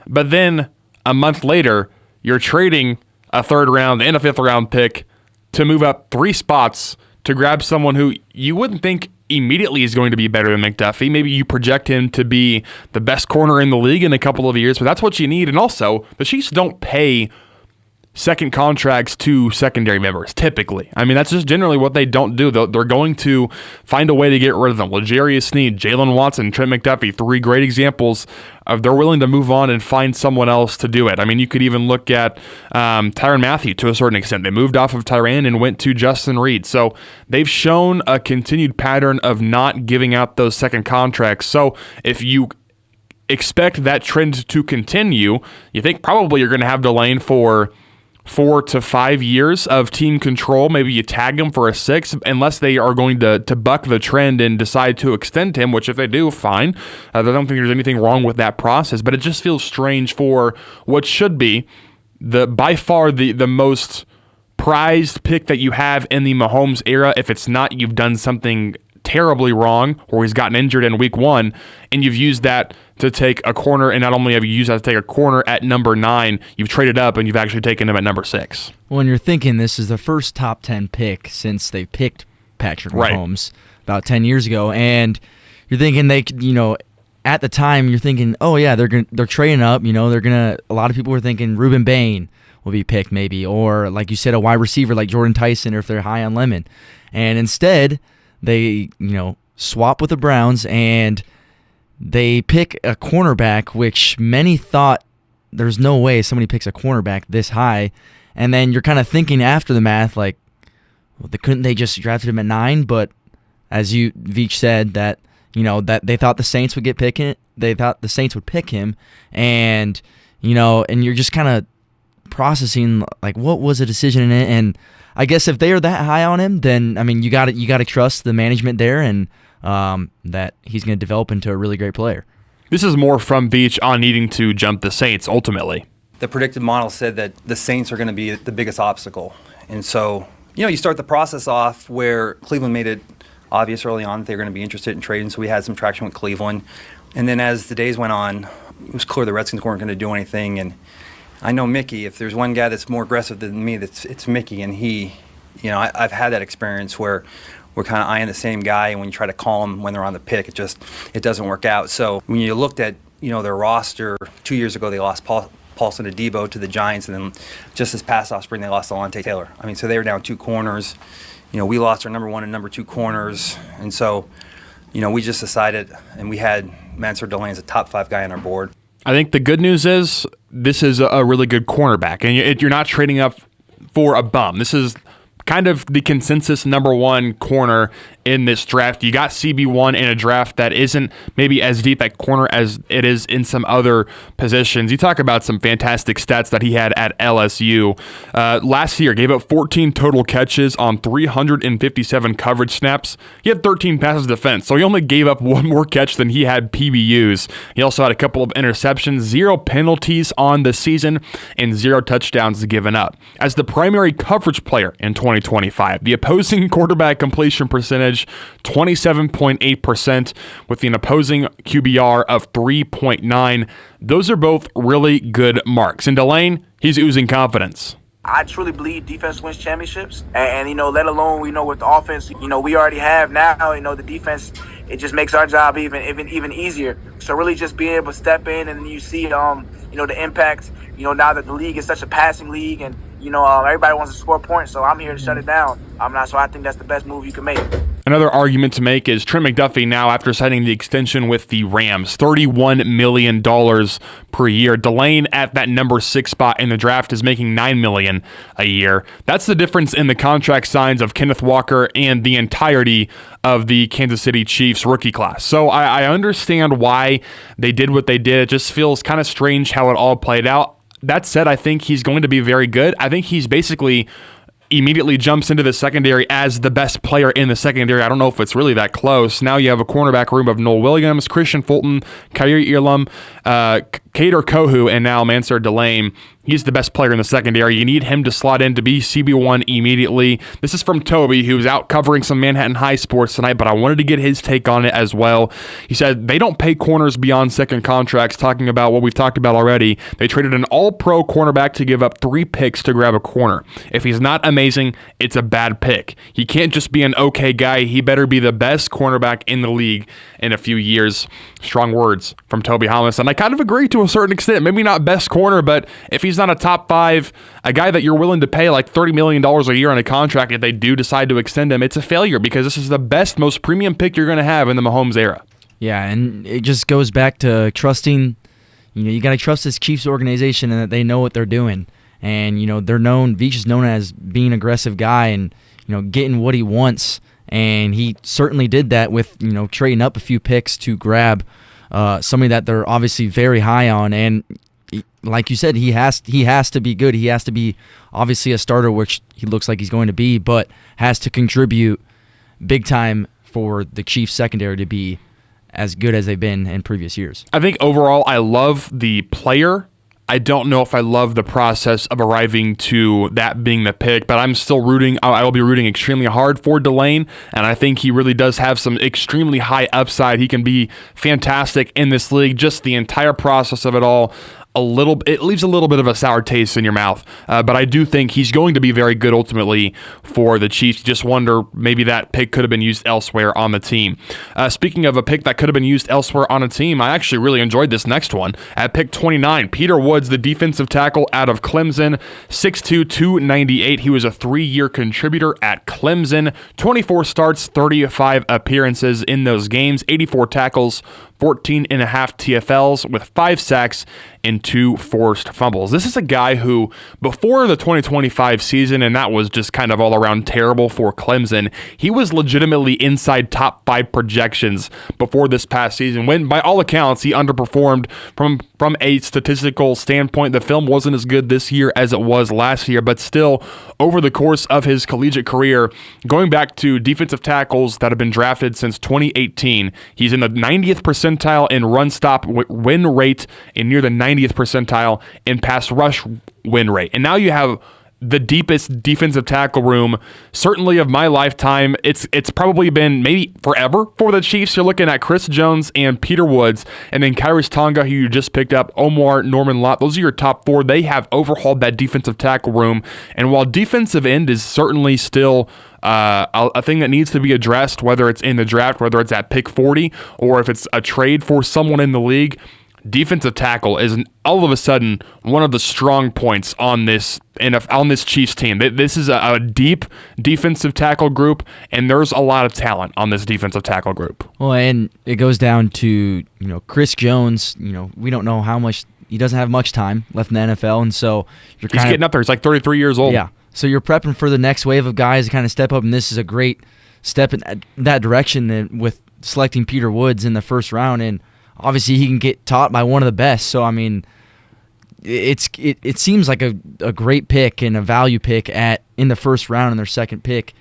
But then a month later, you're trading a third-round and a fifth-round pick to move up 3 spots to grab someone who you wouldn't think immediately is going to be better than McDuffie. Maybe you project him to be the best corner in the league in a couple of years, but that's what you need. And also, the Chiefs don't pay second contracts to secondary members, typically. I mean, that's just generally what they don't do. They're going to find a way to get rid of them. L'Jarius Sneed, Jalen Watson, Trent McDuffie, 3 great examples of they're willing to move on and find someone else to do it. I mean, you could even look at Tyrann Mathieu to a certain extent. They moved off of Tyrann and went to Justin Reed. So they've shown a continued pattern of not giving out those second contracts. So if you expect that trend to continue, you think probably you're going to have Delane for 4 to 5 years of team control. Maybe you tag him for a 6th, unless they are going to buck the trend and decide to extend him, which if they do, fine. I don't think there's anything wrong with that process, but it just feels strange for what should be by far the most prized pick that you have in the Mahomes era. If it's not, you've done something terribly wrong, or he's gotten injured in week 1, and you've used that to take a corner, and not only have you used that to take a corner at number 9, you've traded up and you've actually taken him at number 6. Well, and you're thinking this is the first top 10 pick since they picked Patrick Mahomes about 10 years ago, and you're thinking they could, at the time you're thinking, oh yeah, they're trading up, a lot of people were thinking Reuben Bain will be picked maybe, or like you said, a wide receiver like Jordan Tyson, or if they're high on Lemon. And instead they, swap with the Browns and they pick a cornerback, which many thought there's no way somebody picks a cornerback this high. And then you're kind of thinking after the math, like, well, couldn't they just drafted him at 9? But as Veach said, that that they thought the Saints would get picking. They thought the Saints would pick him, and and you're just kind of processing like, what was the decision in it? And I guess if they are that high on him, then I mean you got to trust the management there, and that he's going to develop into a really great player. This is more from Veach on needing to jump the Saints ultimately. The predictive model said that the Saints are going to be the biggest obstacle. And so, you start the process off where Cleveland made it obvious early on that they were going to be interested in trading, so we had some traction with Cleveland. And then as the days went on, it was clear the Redskins weren't going to do anything. And I know Mickey, if there's one guy that's more aggressive than me, it's Mickey. And he, I've had that experience where we're kind of eyeing the same guy, and when you try to call them when they're on the pick, it doesn't work out. So when you looked at their roster 2 years ago, they lost Paulson Adebo to the Giants, and then just this past off spring they lost Alontae Taylor. I mean, so they were down 2 corners. We lost our number 1 and number 2 corners, and so we just decided, and we had Mansour Delane as a top 5 guy on our board. I think the good news is this is a really good cornerback, and you're not trading up for a bum. This is kind of the consensus number 1 corner in this draft. You got CB1 in a draft that isn't maybe as deep at corner as it is in some other positions. You talk about some fantastic stats that he had at LSU. Last year, gave up 14 total catches on 357 coverage snaps. He had 13 passes defense, so he only gave up 1 more catch than he had PBUs. He also had a couple of interceptions, 0 penalties on the season, and 0 touchdowns given up. As the primary coverage player in 2025, the opposing quarterback completion percentage 27.8% with an opposing QBR of 3.9. Those are both really good marks. And Delane, he's oozing confidence. I truly believe defense wins championships, and let alone with the offense, we already have now. The defense, it just makes our job even easier. So really, just being able to step in, and you see, the impact. Now that the league is such a passing league, and everybody wants to score points, so I'm here to shut it down. So I think that's the best move you can make. Another argument to make is Trent McDuffie now, after signing the extension with the Rams, $31 million per year. Delane at that number 6 spot in the draft is making $9 million a year. That's the difference in the contract signs of Kenneth Walker and the entirety of the Kansas City Chiefs rookie class. So I understand why they did what they did. It just feels kind of strange how it all played out. That said, I think he's going to be very good. I think he's basically immediately jumps into the secondary as the best player in the secondary. I don't know if it's really that close. Now you have a cornerback room of Noel Williams, Christian Fulton, Kyrie Elam, Kader Kohu, and now Mansour Delane. He's the best player in the secondary. You need him to slot in to be CB1 immediately. This is from Toby, who's out covering some Manhattan High sports tonight, but I wanted to get his take on it as well. He said they don't pay corners beyond second contracts, talking about what we've talked about already. They traded an all-pro cornerback to give up 3 picks to grab a corner. If he's not amazing, it's a bad pick. He can't just be an okay guy. He better be the best cornerback in the league in a few years. Strong words from Toby Hollis, and I kind of agree to a certain extent. Maybe not best corner, but if he's not a top 5, a guy that you're willing to pay like $30 million a year on a contract, if they do decide to extend him, it's a failure because this is the best, most premium pick you're going to have in the Mahomes era. Yeah, and it just goes back to trusting. You got to trust this Chiefs organization and that they know what they're doing. And, they're known, Veach is known as being an aggressive guy and, getting what he wants. And he certainly did that with, trading up a few picks to grab somebody that they're obviously very high on. And like you said, he has to be good. He has to be obviously a starter, which he looks like he's going to be, but has to contribute big time for the Chiefs secondary to be as good as they've been in previous years. I think overall I love the player. I don't know if I love the process of arriving to that being the pick, but I'm still rooting. I will be rooting extremely hard for Delane, and I think he really does have some extremely high upside. He can be fantastic in this league. Just the entire process of it all, it leaves a little bit of a sour taste in your mouth, but I do think he's going to be very good ultimately for the Chiefs. Just wonder maybe that pick could have been used elsewhere on the team. Speaking of a pick that could have been used elsewhere on a team, I actually really enjoyed this next one. At pick 29, Peter Woods, the defensive tackle out of Clemson, 6'2", 298. He was a 3-year contributor at Clemson, 24 starts, 35 appearances in those games, 84 tackles, 14.5 TFLs with 5 sacks and 2 forced fumbles. This is a guy who, before the 2025 season, and that was just kind of all around terrible for Clemson, he was legitimately inside top 5 projections before this past season, when by all accounts he underperformed from a statistical standpoint. The film wasn't as good this year as it was last year, but still, over the course of his collegiate career, going back to defensive tackles that have been drafted since 2018, he's in the 90th percentile in run stop win rate and near the 90th percentile in pass rush win rate. And now you have the deepest defensive tackle room, certainly of my lifetime. It's probably been maybe forever for the Chiefs. You're looking at Chris Jones and Peter Woods, and then Kyrus Tonga, who you just picked up, Omar Norman Lott. Those are your top 4. They have overhauled that defensive tackle room. And while defensive end is certainly still a thing that needs to be addressed, whether it's in the draft, whether it's at pick 40, or if it's a trade for someone in the league, defensive tackle is all of a sudden one of the strong points on this Chiefs team. This is a deep defensive tackle group, and there's a lot of talent on this defensive tackle group. Well, and it goes down to, Chris Jones. We don't know how much. He doesn't have much time left in the NFL, and so he's getting up there. He's like 33 years old. Yeah. So you're prepping for the next wave of guys to kind of step up, and this is a great step in that direction with selecting Peter Woods in the first round, and obviously he can get taught by one of the best. So, I mean, it seems like a great pick and a value pick in the first round and their second pick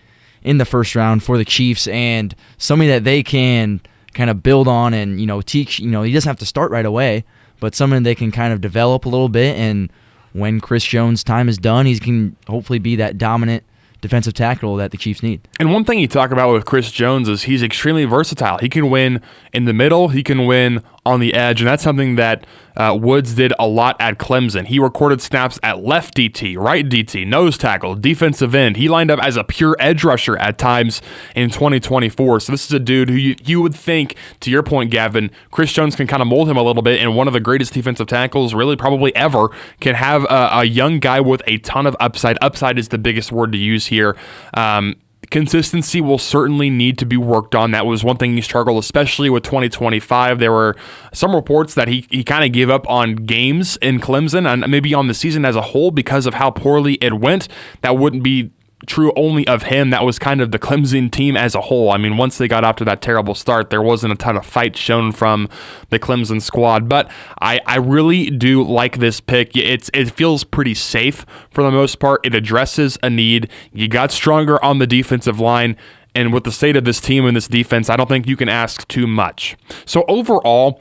in the first round for the Chiefs, and somebody that they can kind of build on and, teach. He doesn't have to start right away, but someone they can kind of develop a little bit, and when Chris Jones' time is done, he can hopefully be that dominant defensive tackle that the Chiefs need. And one thing you talk about with Chris Jones is he's extremely versatile. He can win in the middle, he can win on the edge, and that's something that Woods did a lot at Clemson. He recorded snaps at left DT, right DT, nose tackle, defensive end. He lined up as a pure edge rusher at times in 2024. So this is a dude who you would think, to your point, Gavin, Chris Jones can kind of mold him a little bit, and one of the greatest defensive tackles really probably ever can have a young guy with a ton of upside. Upside is the biggest word to use here. Consistency will certainly need to be worked on. That was one thing he struggled, especially with 2025. There were some reports that he kind of gave up on games in Clemson and maybe on the season as a whole because of how poorly it went. That wouldn't be true only of him. That was kind of the Clemson team as a whole. I mean, once they got off to that terrible start, there wasn't a ton of fight shown from the Clemson squad. But I really do like this pick. It feels pretty safe for the most part. It addresses a need. You got stronger on the defensive line. And with the state of this team and this defense, I don't think you can ask too much. So overall,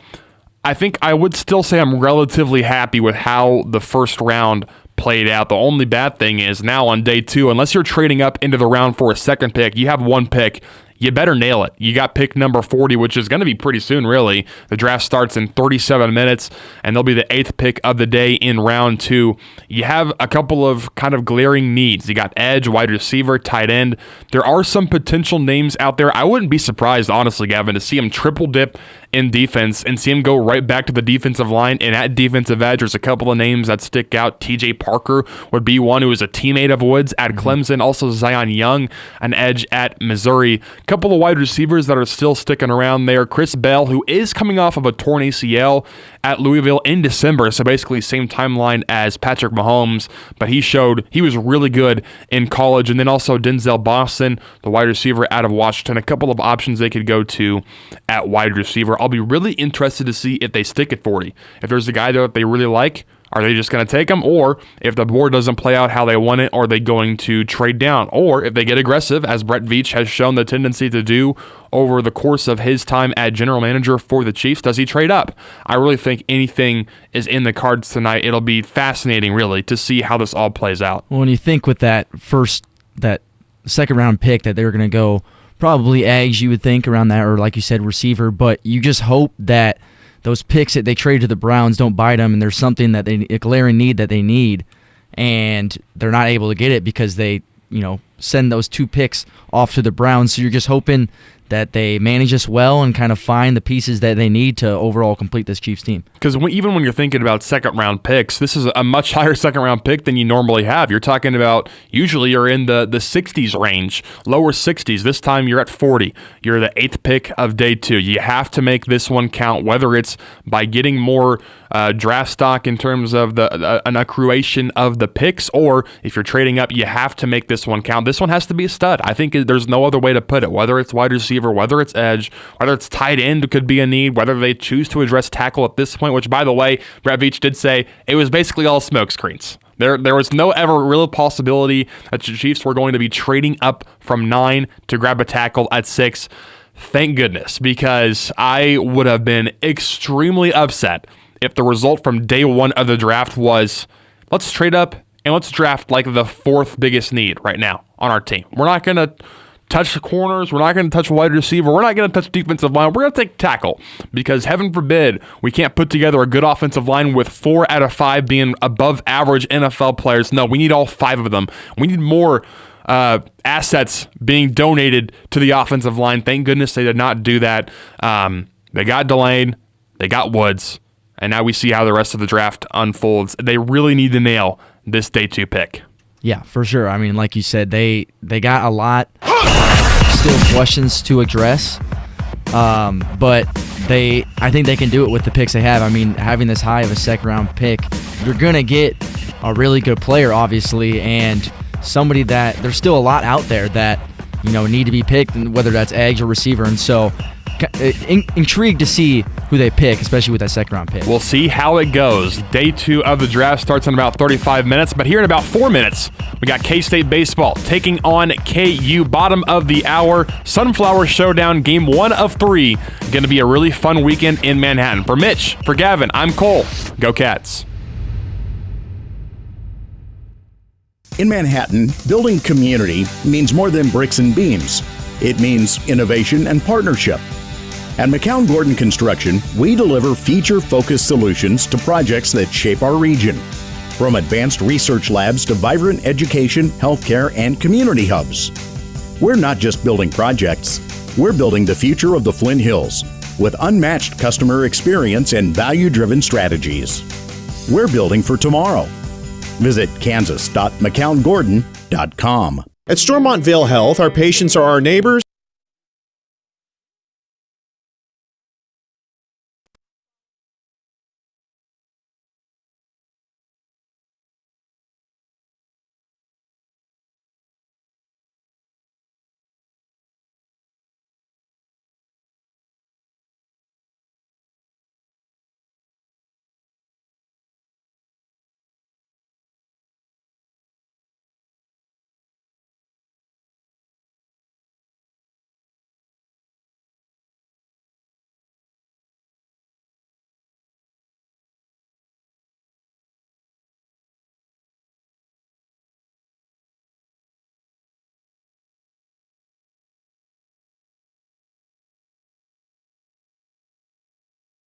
I think I would still say I'm relatively happy with how the first round played out. The only bad thing is now on day 2, unless you're trading up into the round for a second pick, you have one pick. You better nail it. You got pick number 40, which is going to be pretty soon, really. The draft starts in 37 minutes, and they'll be the 8th pick of the day in round 2. You have a couple of kind of glaring needs. You got edge, wide receiver, tight end. There are some potential names out there. I wouldn't be surprised, honestly, Gavin, to see him triple dip in defense and see him go right back to the defensive line. And at defensive edge, there's a couple of names that stick out. TJ Parker would be one, who is a teammate of Woods at Clemson. Also Zion Young, an edge at Missouri. Couple of wide receivers that are still sticking around there. Chris Bell, who is coming off of a torn ACL at Louisville in December, so basically same timeline as Patrick Mahomes, but he was really good in college. And then also Denzel Boston, the wide receiver out of Washington. A couple of options they could go to at wide receiver. I'll be really interested to see if they stick at 40. If there's a guy that they really like, are they just going to take him? Or if the board doesn't play out how they want it, are they going to trade down? Or if they get aggressive, as Brett Veach has shown the tendency to do over the course of his time at general manager for the Chiefs, does he trade up? I really think anything is in the cards tonight. It'll be fascinating, really, to see how this all plays out. Well, when you think with that second round pick that they were going to go probably edge, you would think around that, or like you said, receiver, but you just hope that those picks that they trade to the Browns don't bite them, and there's something that a glaring need that they need, and they're not able to get it because they, send those 2 picks off to the Browns. So you're just hoping that they manage this well and kind of find the pieces that they need to overall complete this Chiefs team. Because even when you're thinking about second-round picks, this is a much higher second-round pick than you normally have. You're talking about usually you're in the 60s range, lower 60s. This time you're at 40. You're the 8th pick of day 2. You have to make this one count, whether it's by getting more draft stock in terms of an accruation of the picks, or if you're trading up, you have to make this one count. This one has to be a stud. I think there's no other way to put it, whether it's wide receiver, whether it's edge, whether it's tight end could be a need, whether they choose to address tackle at this point, which, by the way, Brett Veach did say it was basically all smoke screens. There was no ever real possibility that the Chiefs were going to be trading up from 9 to grab a tackle at 6. Thank goodness, because I would have been extremely upset if the result from day 1 of the draft was, let's trade up and let's draft like the 4th biggest need right now on our team. We're not going to touch the corners. We're not going to touch wide receiver. We're not going to touch defensive line. We're going to take tackle, because heaven forbid we can't put together a good offensive line with 4 out of 5 being above average NFL players. No, we need all 5 of them. We need more assets being donated to the offensive line. Thank goodness they did not do that. They got Delane. They got Woods. And now we see how the rest of the draft unfolds. They really need to nail this day 2 pick. Yeah, for sure. I mean, like you said, they got a lot still questions to address, but I think they can do it with the picks they have. I mean, having this high of a second-round pick, you're going to get a really good player, obviously, and somebody that there's still a lot out there that need to be picked, whether that's edge or receiver. And so intrigued to see who they pick, especially with that second-round pick. We'll see how it goes. Day 2 of the draft starts in about 35 minutes, but here in about 4 minutes, we got K-State baseball taking on KU. Bottom of the hour, Sunflower Showdown, game 1 of 3. Going to be a really fun weekend in Manhattan. For Mitch, for Gavin, I'm Cole. Go Cats. In Manhattan, building community means more than bricks and beams. It means innovation and partnership. At McCown Gordon Construction, we deliver feature-focused solutions to projects that shape our region. From advanced research labs to vibrant education, healthcare, and community hubs. We're not just building projects, we're building the future of the Flint Hills with unmatched customer experience and value-driven strategies. We're building for tomorrow. Visit kansas.mcCownGordon.com. At Stormontville Health, our patients are our neighbors